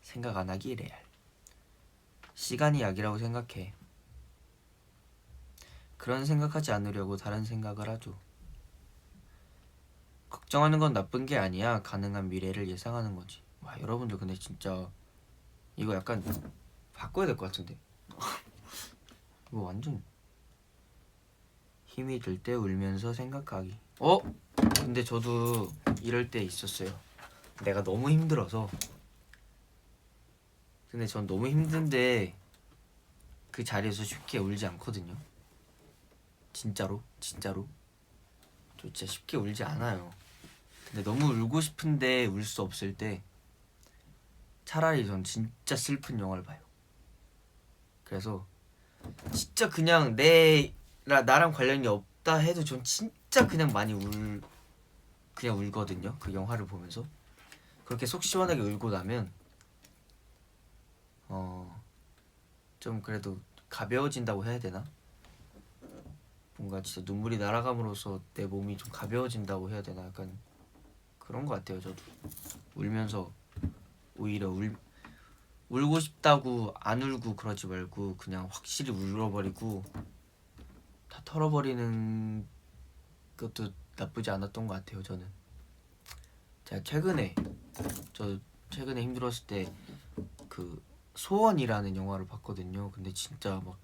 생각 안 하기 레알. 시간이 약이라고 생각해. 그런 생각하지 않으려고 다른 생각을 하죠. 걱정하는 건 나쁜 게 아니야. 가능한 미래를 예상하는 거지. 와, 여러분들 근데 진짜 이거 약간 바꿔야 될 것 같은데. 이거 완전 힘이 들 때 울면서 생각하기. 근데 저도 이럴 때 있었어요. 내가 너무 힘들어서. 근데 전 너무 힘든데 그 자리에서 쉽게 울지 않거든요. 진짜로 저 진짜 쉽게 울지 않아요. 근데 너무 울고 싶은데 울 수 없을 때 차라리 전 진짜 슬픈 영화를 봐요. 그래서 진짜 그냥 나랑 관련이 없다 해도 전 진짜 그냥 그냥 울거든요. 그 영화를 보면서 그렇게 속 시원하게 울고 나면 좀 그래도 가벼워진다고 해야 되나? 뭔가 진짜 눈물이 날아감으로써 내 몸이 좀 가벼워진다고 해야 되나? 약간 그런 것 같아요. 저도 울면서 오히려 울고 싶다고 안 울고 그러지 말고 그냥 확실히 울어버리고 다 털어버리는 것도 나쁘지 않았던 것 같아요. 저는 제가 최근에 힘들었을 때 그 소원이라는 영화를 봤거든요. 근데 진짜 막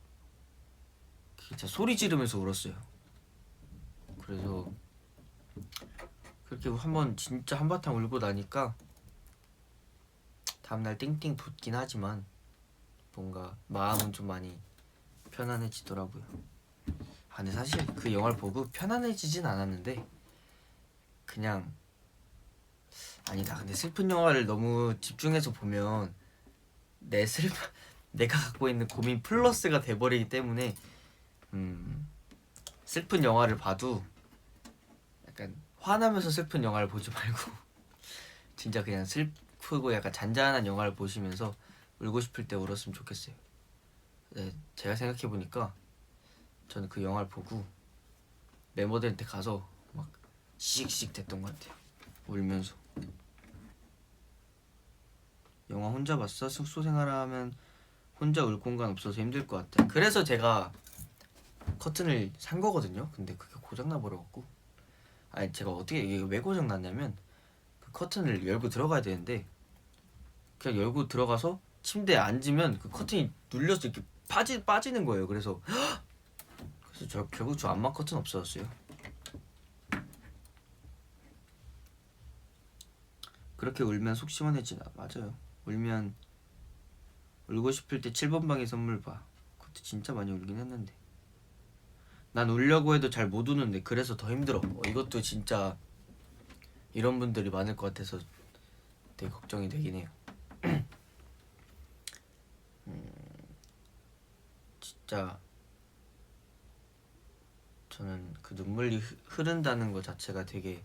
진짜 소리 지르면서 울었어요. 그래서 그렇게 한번 진짜 한바탕 울고 나니까 다음날 띵띵 붓긴 하지만 뭔가 마음은 좀 많이 편안해지더라고요. 근데 사실 그 영화를 보고 편안해지진 않았는데 그냥 아니다. 근데 슬픈 영화를 너무 집중해서 보면 내가 갖고 있는 고민 플러스가 돼버리기 때문에 슬픈 영화를 봐도 약간 화나면서 슬픈 영화를 보지 말고 진짜 그냥 슬프고 약간 잔잔한 영화를 보시면서 울고 싶을 때 울었으면 좋겠어요. 네, 제가 생각해보니까 저는 그 영화를 보고 멤버들한테 가서 막 씩씩 됐던 것 같아요. 울면서. 영화 혼자 봤어? 숙소 생활하면 혼자 울 공간 없어서 힘들 것 같아. 그래서 제가 커튼을 산 거거든요. 근데 그게 고장나 버려갖고, 아니 제가 어떻게 이게 왜 고장 났냐면, 그 커튼을 열고 들어가야 되는데 그냥 열고 들어가서 침대에 앉으면 그 커튼이 눌려서 이렇게 빠지는 거예요. 그래서 저 결국 저 안마 커튼 없어졌어요. 그렇게 울면 속 시원해지나. 맞아요. 울고 싶을 때 7번 방에 선물 봐. 그것도 진짜 많이 울긴 했는데, 난 울려고 해도 잘 못 우는데 그래서 더 힘들어. 이것도 진짜 이런 분들이 많을 것 같아서 되게 걱정이 되긴 해요. 진짜 저는 그 눈물이 흐른다는 것 자체가 되게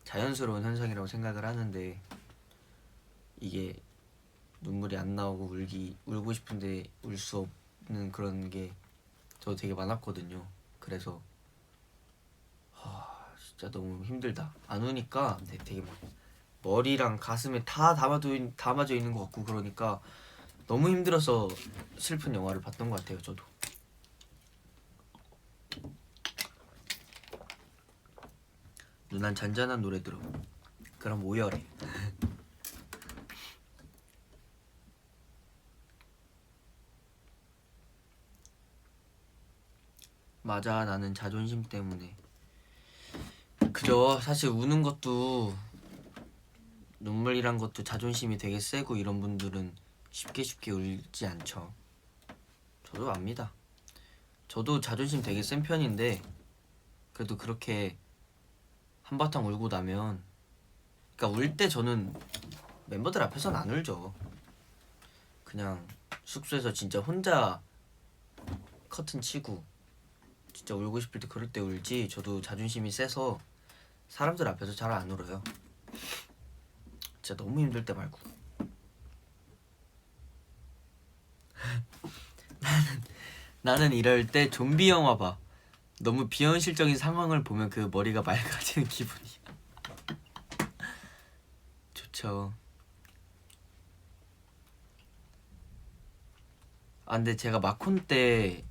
자연스러운 현상이라고 생각을 하는데, 이게 눈물이 안 나오고 울고 싶은데 울 수 없는 그런 게 저도 되게 많았거든요. 그래서 진짜 너무 힘들다. 안 우니까 되게 막 머리랑 가슴에 다 담아져 있는 것 같고, 그러니까 너무 힘들어서 슬픈 영화를 봤던 것 같아요. 저도. 누난 잔잔한 노래 들어. 그럼 오열해. 맞아, 나는 자존심 때문에. 그죠. 사실 우는 것도, 눈물이란 것도 자존심이 되게 세고 이런 분들은 쉽게 울지 않죠. 저도 압니다. 저도 자존심 되게 센 편인데 그래도 그렇게 한바탕 울고 나면, 그러니까 울 때 저는 멤버들 앞에서는 안 울죠. 그냥 숙소에서 진짜 혼자 커튼 치고 진짜 울고 싶을 때 그럴 때 울지. 저도 자존심이 세서 사람들 앞에서 잘 안 울어요. 진짜 너무 힘들 때 말고. 나는 이럴 때 좀비 영화 봐. 너무 비현실적인 상황을 보면 그 머리가 맑아지는 기분이야. 좋죠. 아 근데 제가 마콘 때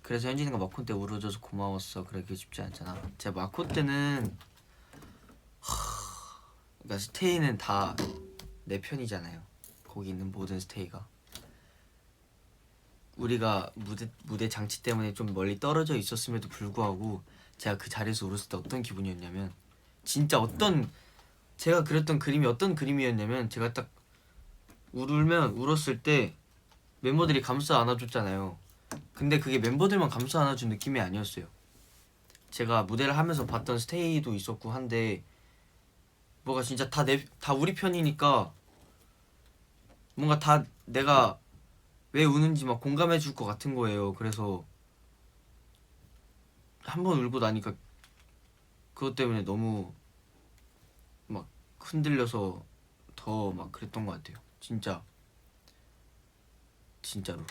그래서 현진이가 마콘 때 울어줘서 고마웠어. 그러기 쉽지 않잖아. 제가 마콘 때는 그러니까 스테이는 다 내 편이잖아요. 거기 있는 모든 스테이가. 우리가 무대 장치 때문에 좀 멀리 떨어져 있었음에도 불구하고 제가 그 자리에서 울었을 때 어떤 기분이었냐면, 진짜 제가 그렸던 그림이 어떤 그림이었냐면, 제가 딱 울었을 때 멤버들이 감싸 안아줬잖아요. 근데 그게 멤버들만 감싸 안아준 느낌이 아니었어요. 제가 무대를 하면서 봤던 스테이도 있었고 한데, 뭐가 진짜 다 우리 편이니까 뭔가 다 내가 왜 우는지 막 공감해 줄 것 같은 거예요. 그래서 한 번 울고 나니까 그것 때문에 너무 막 흔들려서 더 막 그랬던 것 같아요. 진짜로.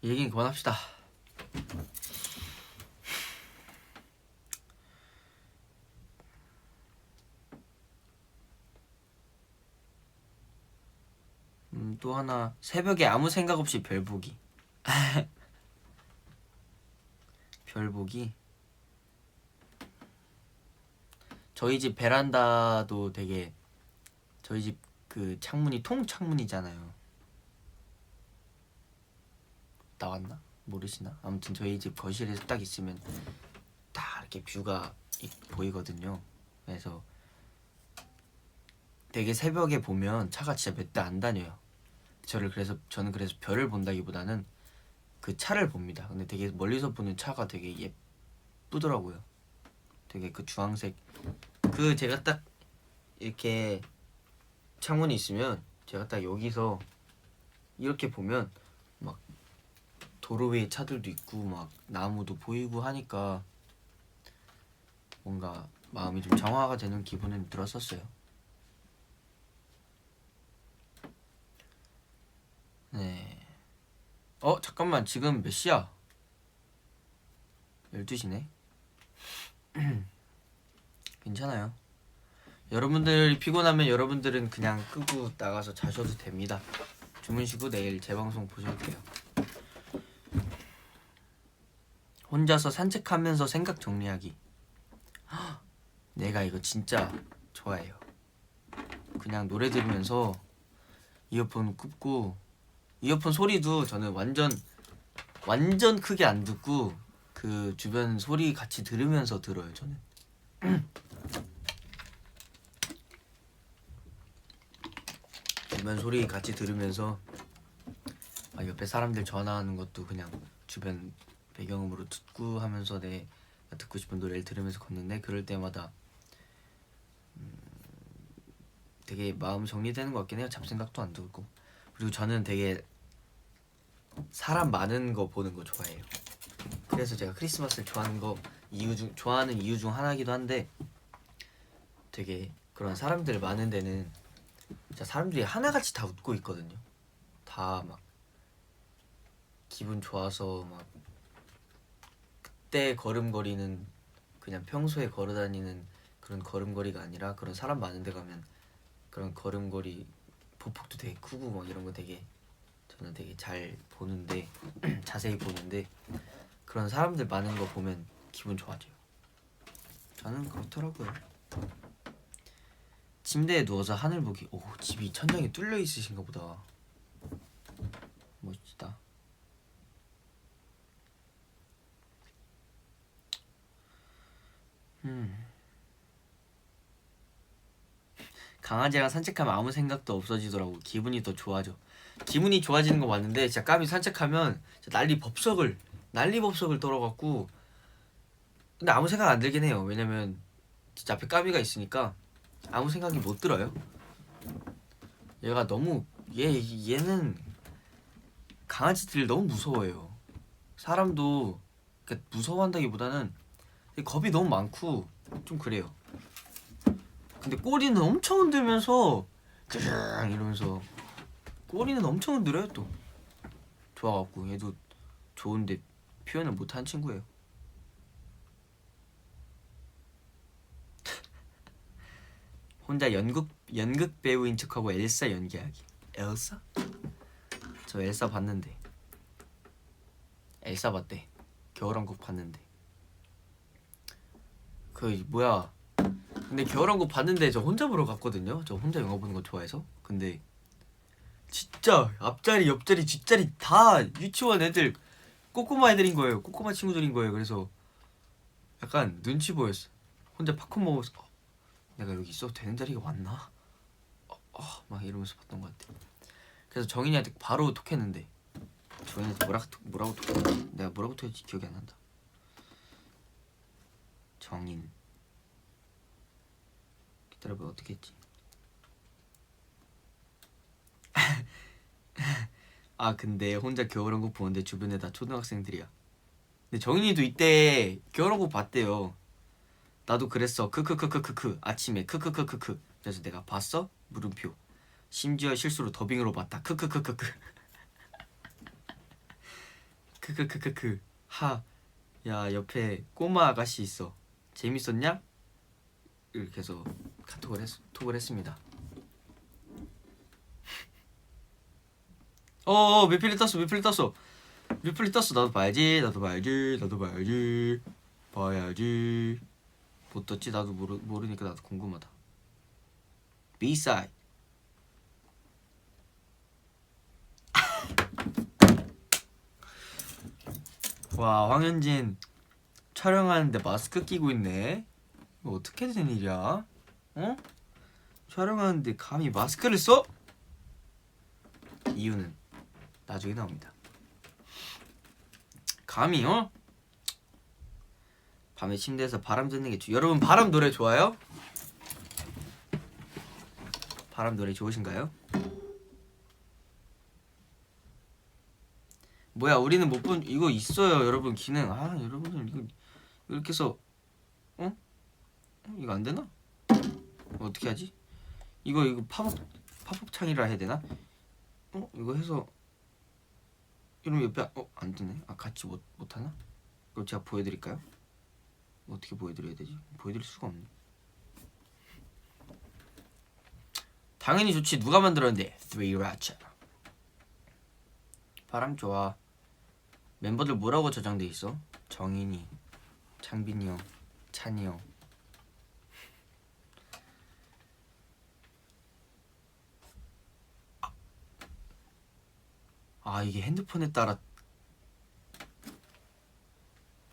이 얘기는 그만합시다. 또 하나, 새벽에 아무 생각 없이 별 보기. 별 보기. 저희 집 베란다도 되게, 저희 집 그 창문이 통창문이잖아요. 나왔나? 모르시나? 아무튼 저희 집 거실에서 딱 있으면 딱 이렇게 뷰가 보이거든요. 그래서 되게 새벽에 보면 차가 진짜 몇 대 안 다녀요. 저는 그래서 별을 본다기보다는 그 차를 봅니다. 근데 되게 멀리서 보는 차가 되게 예쁘더라고요. 되게 그 주황색, 그 제가 딱 이렇게 창문이 있으면 제가 딱 여기서 이렇게 보면 막 도로 위에 차들도 있고 막 나무도 보이고 하니까 뭔가 마음이 좀 정화가 되는 기분은 들었었어요. 네. 잠깐만, 지금 몇 시야? 12시네. 괜찮아요. 여러분들이 피곤하면 여러분들은 그냥 끄고 나가서 자셔도 됩니다. 주무시고 내일 재방송 보셔도 돼요. 혼자서 산책하면서 생각 정리하기. 내가 이거 진짜 좋아해요. 그냥 노래 들으면서 이어폰 끄고, 이어폰 소리도 저는 완전 크게 안 듣고 그 주변 소리 같이 들으면서 들어요. 저는 주변 소리 같이 들으면서 옆에 사람들 전화하는 것도 그냥 주변 배경음으로 듣고 하면서 내가 듣고 싶은 노래를 들으면서 걷는데, 그럴 때마다 되게 마음 정리되는 것 같긴 해요. 잡생각도 안 들고. 그리고 저는 되게 사람 많은 거 보는 거 좋아해요. 그래서 제가 크리스마스를 좋아하는 이유 중 하나이기도 한데, 되게 그런 사람들 많은 데는 진짜 사람들이 하나같이 다 웃고 있거든요. 다 막 기분 좋아서 막 그때 걸음걸이는 그냥 평소에 걸어다니는 그런 걸음걸이가 아니라, 그런 사람 많은 데 가면 그런 걸음걸이 보폭도 되게 크고 막 이런 거 되게 저는 되게 잘 보는데 자세히 보는데, 그런 사람들 많은 거 보면 기분 좋아져요. 저는 그렇더라고요. 침대에 누워서 하늘 보기. 오, 집이 천장이 뚫려 있으신가 보다. 멋지다. 강아지랑 산책하면 아무 생각도 없어지더라고. 기분이 더 좋아져. 기분이 좋아지는 거 맞는데, 진짜 까미 산책하면 진짜 난리 법석을 떨어갖고. 근데 아무 생각 안 들긴 해요. 왜냐면 진짜 앞에 까미가 있으니까 아무 생각이 못 들어요. 얘가 너무 얘는 강아지들 너무 무서워해요. 사람도 무서워한다기보다는 겁이 너무 많고 좀 그래요. 근데 꼬리는 엄청 흔들면서 끄르릉 이러면서 꼬리는 엄청 흔들어요. 또 좋아갖고 얘도 좋은데 표현을 못한 친구예요. 혼자 연극 배우인 척하고 엘사 연기하기. 엘사? 저 엘사 봤는데. 엘사 봤대. 겨울왕국 봤는데. 그 뭐야. 근데 겨울왕국 봤는데 저 혼자 보러 갔거든요. 저 혼자 영화 보는 거 좋아해서. 근데 진짜 앞자리 옆자리 뒷자리 다 유치원 애들, 꼬꼬마 애들인 거예요. 꼬꼬마 친구들인 거예요. 그래서 약간 눈치 보였어. 혼자 팝콘 먹어서 내가 여기 있어도 되는 자리가 맞나? 막 이러면서 봤던 것 같아. 그래서 정인이한테 바로 톡했는데, 정인이한테 뭐라고 톡했지? 내가 뭐라고 톡했지 기억이 안 난다. 정인 기다려봐. 어떻게 했지? 근데 혼자 겨울왕국 보는데 주변에 다 초등학생들이야. 근데 정인이도 이때 겨울왕국 봤대요. 나도 그랬어. 크크크크크크. 아침에 크크크크크. 그래서 내가 봤어? 물음표. 심지어 실수로 더빙으로 봤다. 크크크크크. 크크크크크. 야, 옆에 꼬마 아가씨 있어. 재밌었냐? 이렇게 해서 톡을 했습니다. 몇필이 떴어. 나도 봐야지. 봐야지. 뭐 떴지? 나도 모르니까 나도 궁금하다. B-side. 와, 황현진 촬영하는데 마스크 끼고 있네. 이거 어떻게 된 일이야? 어? 촬영하는데 감히 마스크를 써? 이유는 나중에 나옵니다. 감히 밤에 침대에서 바람 듣는 게 여러분, 바람 노래 좋아요? 바람 노래 좋으신가요? 뭐야, 우리는 못 본 이거 있어요 여러분. 기능. 여러분들 이거 이렇게 해서 이거 안 되나? 어떻게 하지? 이거 팝업 창이라 해야 되나? 이거 해서 이러면 옆에 안 뜨네. 같이 못 하나? 그걸 제가 보여드릴까요? 어떻게 보여드려야 되지? 보여드릴 수가 없네. 당연히 좋지. 누가 만들었는데? 스리라차. 바람 좋아. 멤버들 뭐라고 저장돼 있어? 정인이, 창빈이 형, 찬이 형. 아 이게 핸드폰에 따라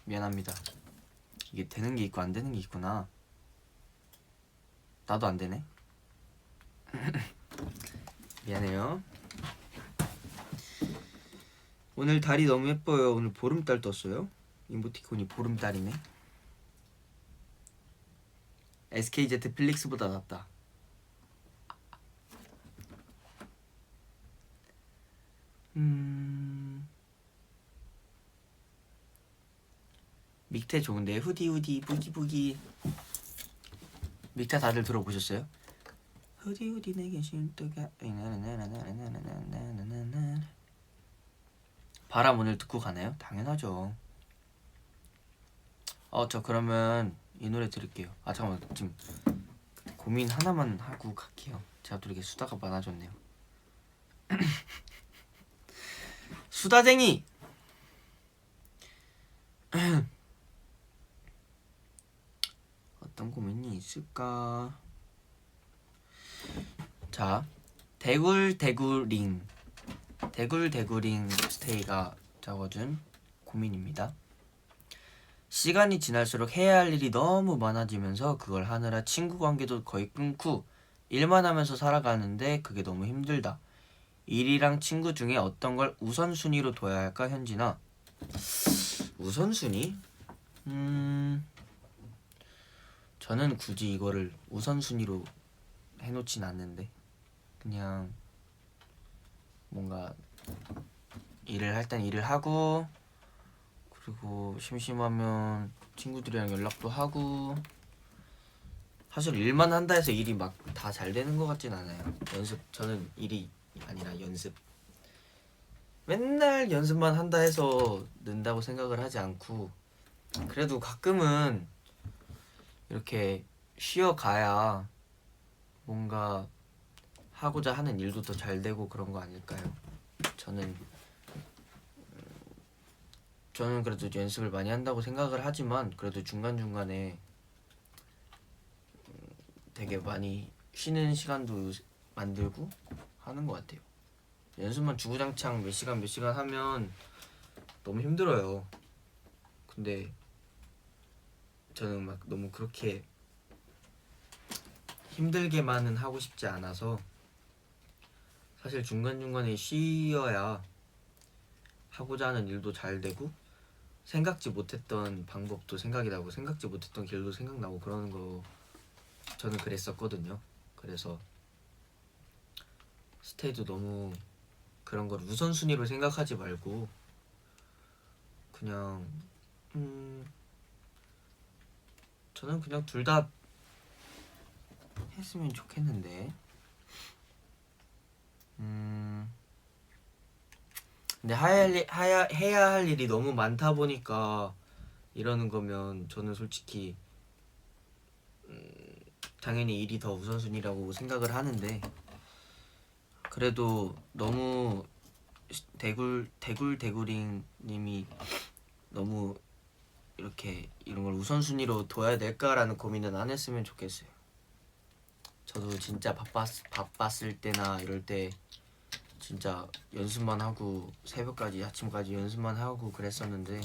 미안합니다. 이게 되는 게 있고 안 되는 게 있구나. 나도 안 되네. 미안해요. 오늘 달이 너무 예뻐요. 오늘 보름달 떴어요. 이모티콘이 보름달이네. SKZ 플릭스보다 낫다. 믹테 좋은데 후디 부기부기. 믹테 다들 들어보셨어요? 후디 내게 신도가 바람 오늘 듣고 가나요? 당연하죠. 저 그러면 이 노래 들을게요. 아 잠깐만 지금 고민 하나만 하고 갈게요. 제가 또 이렇게 수다가 많아졌네요. 수다쟁이. 어떤 고민이 있을까? 자, 대굴대굴링 스테이가 적어준 고민입니다. 시간이 지날수록 해야 할 일이 너무 많아지면서 그걸 하느라 친구 관계도 거의 끊고 일만 하면서 살아가는데 그게 너무 힘들다. 일이랑 친구 중에 어떤 걸 우선순위로 둬야 할까, 현진아? 우선순위? 저는 굳이 이거를 우선순위로 해놓진 않는데 그냥 뭔가 일을 할 땐 일을 하고 그리고 심심하면 친구들이랑 연락도 하고. 사실 일만 한다 해서 일이 막 다 잘 되는 것 같진 않아요. 저는 일이 아니라 연습. 맨날 연습만 한다 해서 는다고 생각을 하지 않고 그래도 가끔은 이렇게 쉬어가야 뭔가 하고자 하는 일도 더 잘 되고 그런 거 아닐까요? 저는 그래도 연습을 많이 한다고 생각을 하지만 그래도 중간중간에 되게 많이 쉬는 시간도 만들고 하는 것 같아요. 연습만 주구장창 몇 시간 하면 너무 힘들어요. 근데 저는 막 너무 그렇게 힘들게만은 하고 싶지 않아서 사실 중간중간에 쉬어야 하고자 하는 일도 잘 되고 생각지 못했던 방법도 생각이 나고 생각지 못했던 길도 생각나고 그러는 거 저는 그랬었거든요. 그래서 스테이도 너무 그런 걸 우선순위로 생각하지 말고 그냥 저는 그냥 둘 다 했으면 좋겠는데 근데 해야 할 일이 너무 많다 보니까 이러는 거면 저는 솔직히 당연히 일이 더 우선순위라고 생각을 하는데 그래도 너무 대굴 님이 너무 이렇게 이런 걸 우선순위로 둬야 될까라는 고민은 안 했으면 좋겠어요. 저도 진짜 바빴을 때나 이럴 때 진짜 연습만 하고 새벽까지 아침까지 연습만 하고 그랬었는데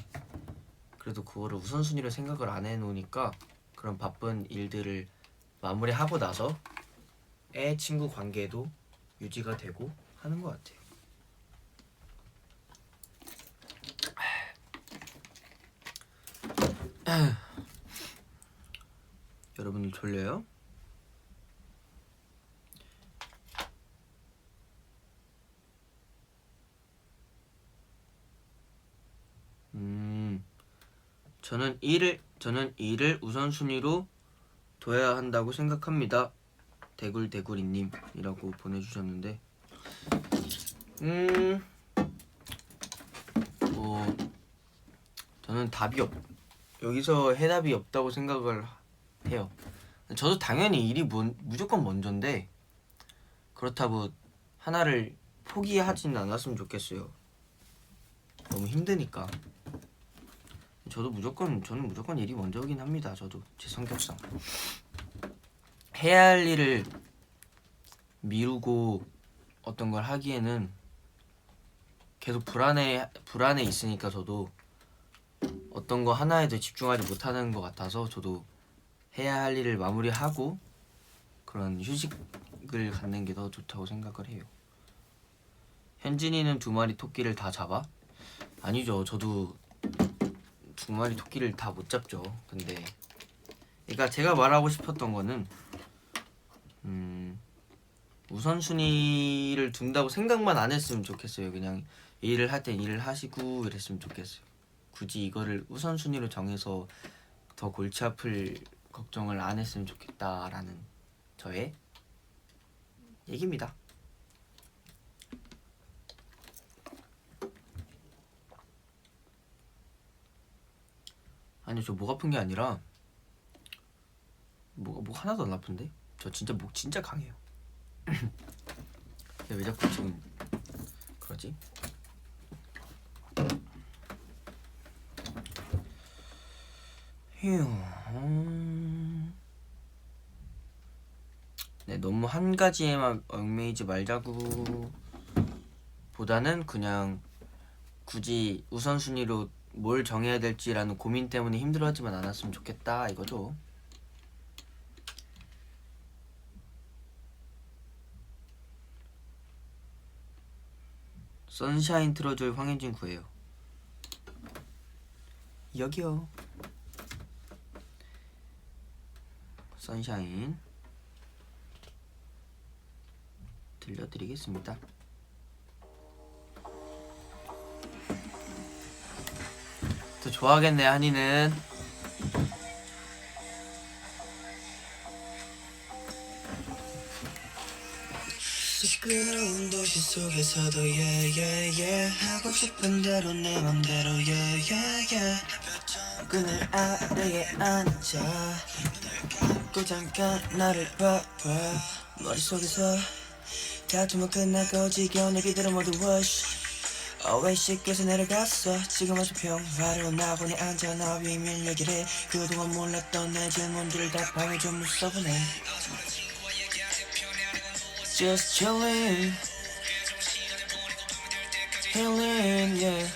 그래도 그거를 우선순위로 생각을 안 해놓으니까 그런 바쁜 일들을 마무리하고 나서 친구 관계도 유지가 되고 하는 것 같아요. 여러분들 졸려요? 저는 일을 우선순위로 둬야 한다고 생각합니다. 대굴이님이라고 보내주셨는데 저는 여기서 해답이 없다고 생각을 해요. 저도 당연히 일이 무조건 먼저인데 그렇다고 하나를 포기하진 않았으면 좋겠어요. 너무 힘드니까. 저는 무조건 일이 먼저긴 합니다. 저도 제 성격상 해야 할 일을 미루고 어떤 걸 하기에는 계속 불안에 있으니까 저도 어떤 거 하나에도 집중하지 못하는 것 같아서 저도 해야 할 일을 마무리하고 그런 휴식을 갖는 게 더 좋다고 생각을 해요. 현진이는 2마리 토끼를 다 잡아? 아니죠. 저도 2마리 토끼를 다 못 잡죠. 근데 그러니까 제가 말하고 싶었던 거는 우선순위를 둔다고 생각만 안 했으면 좋겠어요. 그냥 일을 할 땐 일을 하시고 이랬으면 좋겠어요. 굳이 이거를 우선순위로 정해서 더 골치 아플 걱정을 안 했으면 좋겠다라는 저의 얘기입니다. 아니요, 저 목 아픈 게 아니라 목 하나도 안 아픈데? 저 진짜 목 진짜 강해요. 왜 자꾸 지금 그러지? 휴. 네, 너무 한 가지에만 얽매이지 말자고 보다는 그냥 굳이 우선순위로 뭘 정해야 될지라는 고민 때문에 힘들어하지만 않았으면 좋겠다 이거죠. 선샤인 틀어줄 황현진 구해요. 여기요. 선샤인 들려드리겠습니다. 더 좋아하겠네 한이는. 시끄러운 도시 속에서도 yeah yeah yeah 하고 싶은 대로 내 맘대로 yeah yeah yeah 그늘 아래에 앉아 또 잠깐 나를 봐봐 머릿속에서 다툼은 끝나고 지겨운 얘기들은 모두 wash Always 쉽게서 내려갔어 지금 아주 평화로운 나보니 앉아 나 비밀 얘기를 해 그동안 몰랐던 내 질문들을 답하면 좀 무서우네 Just chillin' Healing yeah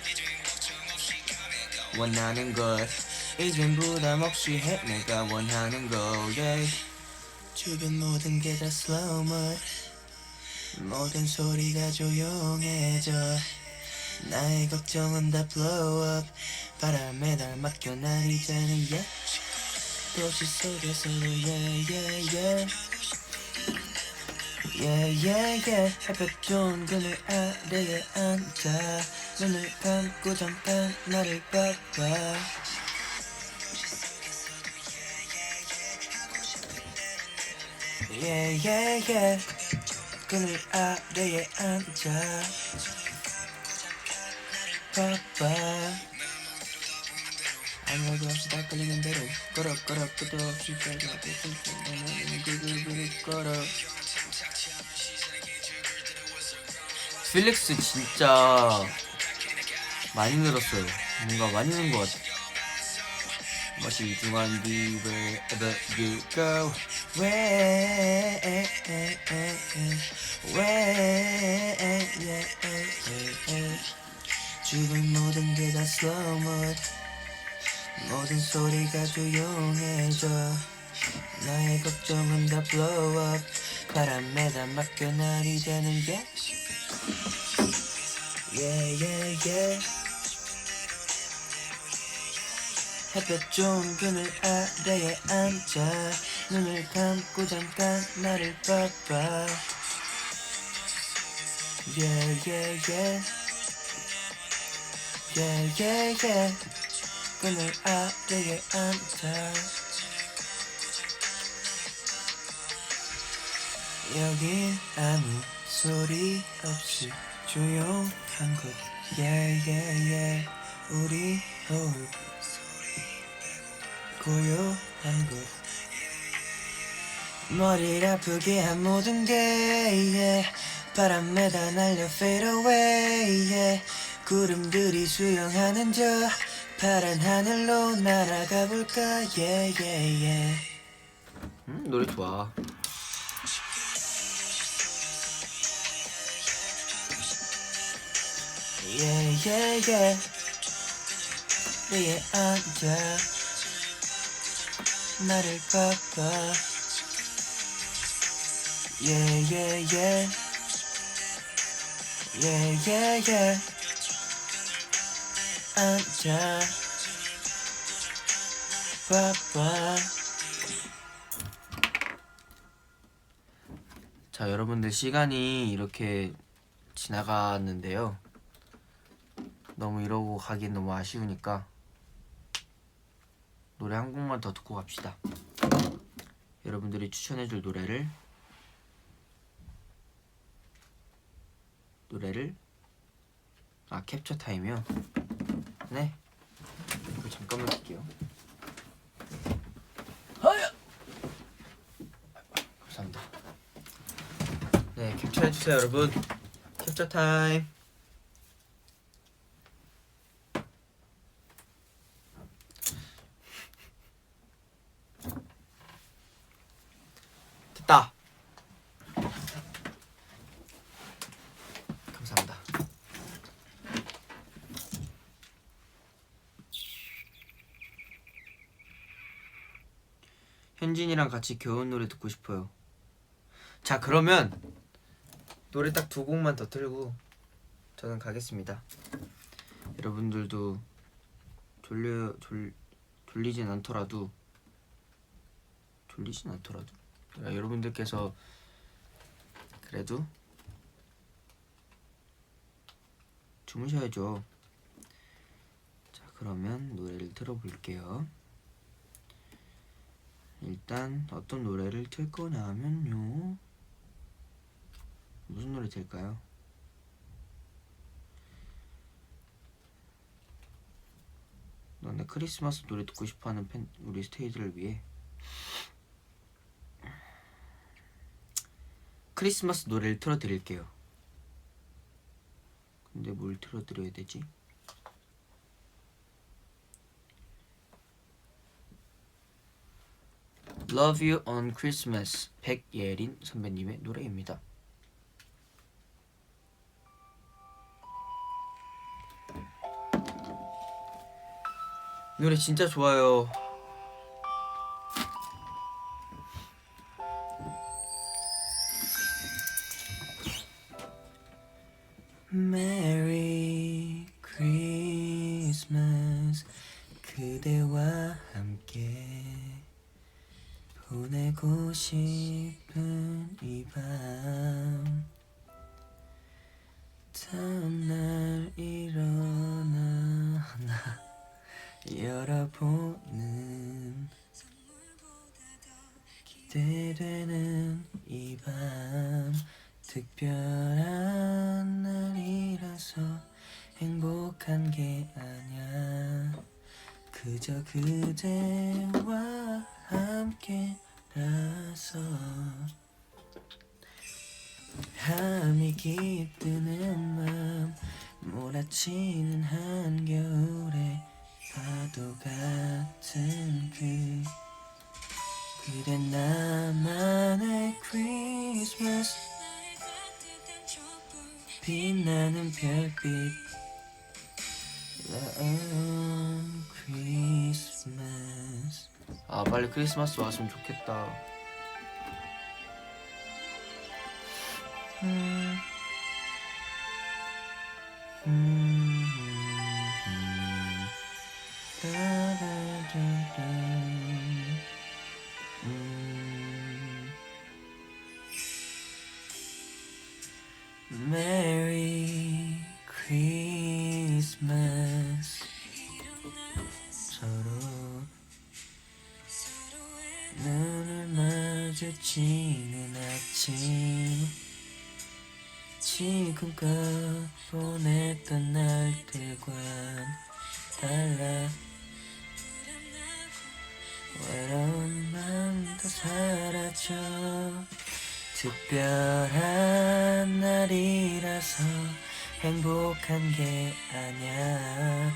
원하는 것 이젠 부담 없이 해 내가 원하는 거 yeah 주변 모든 게 다 slow mode 모든 소리가 조용해져 나의 걱정은 다 blow up 바람에 날 맡겨 난 이제는 yeah 도시 속에서도 yeah yeah yeah yeah yeah yeah 햇볕 좋은 그늘 아래에 앉아 눈을 감고 잠깐 나를 봐봐 yeah yeah yeah 그늘 아래에 앉아 봐봐 아무 말도 없이 다 끌리는 대로 걸어 끝도 없이 별거 걸어 필릭스 진짜 많이 늘었어요. 뭔가 많이 는 것 같아. 멋이 중한 뒤 wherever you go 주변 모든 게 다 slow mode 모든 소리가 조용해져 나의 걱정은 다 blow up 바람에 다 맡겨 날 이제는 yeah yeah yeah yeah 햇볕 좋은 그늘 아래에 앉아 눈을 감고 잠깐 나를 봐봐 yeah yeah yeah yeah yeah yeah 그늘 아래에 앉아 여긴 아무 소리 없이 조용한 곳 yeah yeah yeah 우리 호흡 고요한 곳 머리를 아프게 한 모든 게 yeah. 바람에 다 날려 fade away yeah. 구름들이 수영하는 저 파란 하늘로 날아가 볼까 yeah, yeah, yeah. 노래 좋아. Yeah, yeah, yeah. 위에 앉아 나를 봐봐 Yeah, yeah, yeah. Yeah, yeah, yeah. 앉아 봐봐. 자, 여러분들 시간이 이렇게 지나갔는데요. 너무 이러고 가긴 너무 아쉬우니까 노래 한 곡만 더 듣고 갑시다. 여러분들이 추천해줄 노래를 캡처 타임이요? 네. 이거 잠깐만 킬게요. 하야! 감사합니다. 네, 캡처해주세요 여러분. 캡처 타임. 됐다. 감사합니다. 현진이랑 같이 겨울 노래 듣고 싶어요. 자, 그러면 노래 딱 두 곡만 더 틀고 저는 가겠습니다. 여러분들도 졸리진 않더라도 여러분들께서 그래도 주무셔야죠. 자, 그러면 노래를 틀어볼게요. 일단 어떤 노래를 틀 거냐 하면요, 무슨 노래 틀까요? 너네 크리스마스 노래 듣고 싶어하는 우리 스테이지를 위해 크리스마스 노래를 틀어드릴게요. 근데 뭘 틀어드려야 되지? Love You on Christmas, 백예린 선배님의 노래입니다. 이 노래 진짜 좋아요. Merry Christmas, 그대와 함께 보내고 싶은 이 밤, 다음날 일어나 열어보는 기대되는 이 밤, 특별한 날이라서 행복한 게 아냐, 그저 그대와 함께라서. 함이 깃드는 맘, 몰아치는 한겨울에 파도 같은 그대 나만의 크리스마스, 빛나는 별빛 크리스마스. 아, 빨리 크리스마스 왔으면 좋겠다. Merry Christmas. 서로 눈을 마주치는 아침, 지금껏 보냈던 날들과 달라. 외로운 마음도 사라져. 특별한 날이라서 행복한 게 아냐.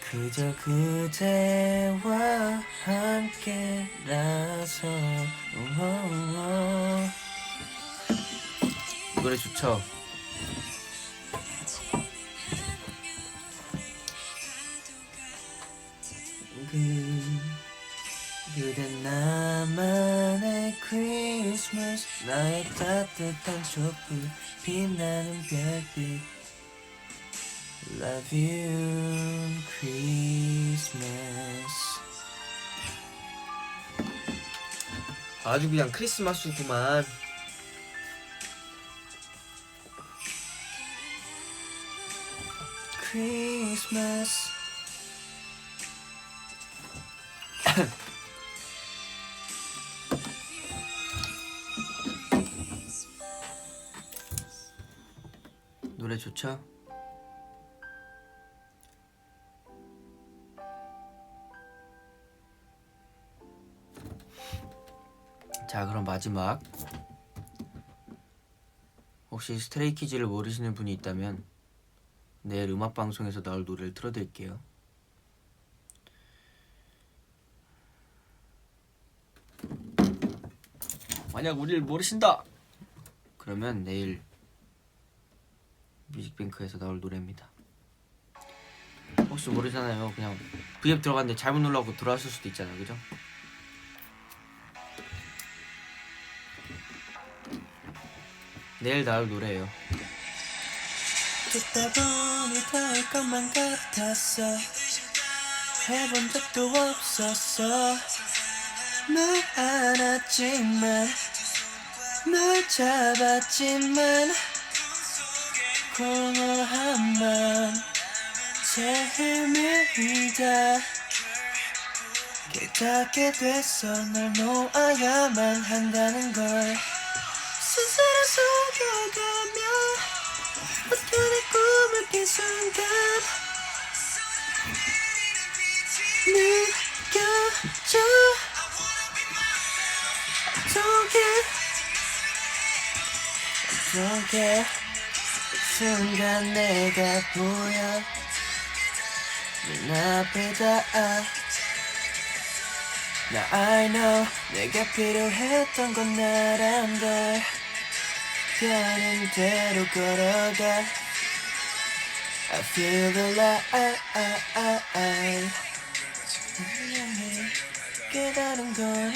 그저 그대와 함께라서. 노래 좋죠? 그댄 나만의 크리스마스, 나의 따뜻한 촛불, 빛나는 별빛. Love you, Christmas. 아주 그냥 크리스마스구만. 크리스마스. 노래 좋죠? 자, 그럼 마지막, 혹시 스트레이키즈를 모르시는 분이 있다면 내일 음악방송에서 나올 노래를 틀어드릴게요. 만약 우리를 모르신다! 그러면 내일 뮤직뱅크에서 나올 노래입니다. 혹시 모르잖아요. 그냥 V앱 들어갔는데 잘못 눌러갖고 들어왔을 수도 있잖아요, 그죠? 내일 나올 노래예요. 듣다 보니 닿을 것만 같았어. 해본 적도 없었어. 널 안았지만, 널 잡았지만, 공허한 맘 헤매이다 깨닫게 됐어. 널 놓아야만 한다는 걸 스스로 속여가며 어떤 꿈을 깬 순간 느껴져. Don't care 순간 내가 보여 눈앞에 닿아. 나 I know 내가 필요했던 건 나란 걸. 가는 대로 걸어가. I feel the light. 널 향해 깨달은 건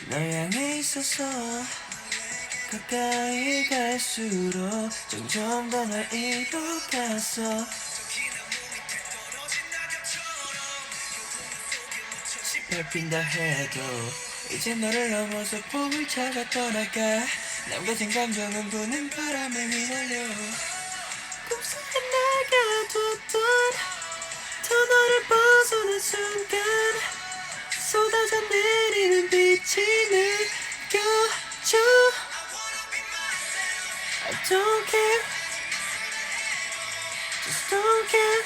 널 향해 있어서. 가까이 갈수록 점점 더 널 잃어갔어. 밟힌다 해도 이제 너를 넘어서 봄을 차가 떠나가. 남겨진 감정은 부는 바람에 휘날려. 꿈속에 나가뒀던 더 너를 벗어난 순간 쏟아져 내리는 빛이 느껴져. I don't care, just don't care.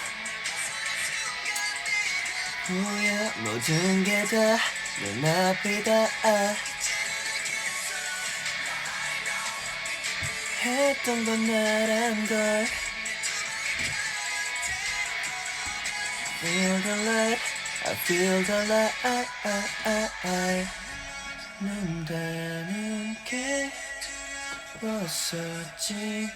보여 모든 게 다 눈앞이다. 했던 건 나란 걸. Feel the light, I feel the light. 눈다는 게 웃었지만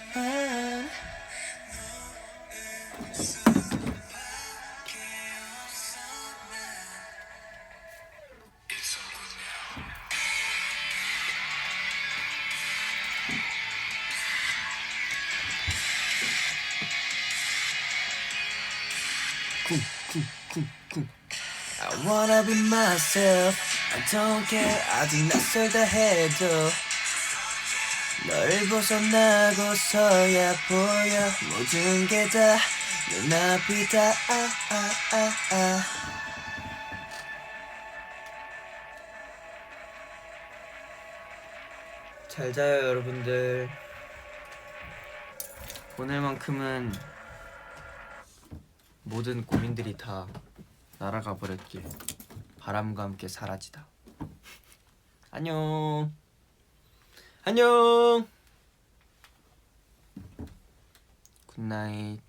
I wanna be myself. I don't care. 아직 낯설다 해도 널 벗어나고서야 보여 모든 게 다 눈앞이다. 잘 자요 여러분들. 오늘만큼은 모든 고민들이 다 날아가 버렸길 바람과 함께 사라지다. 안녕. 안녕. 굿나잇.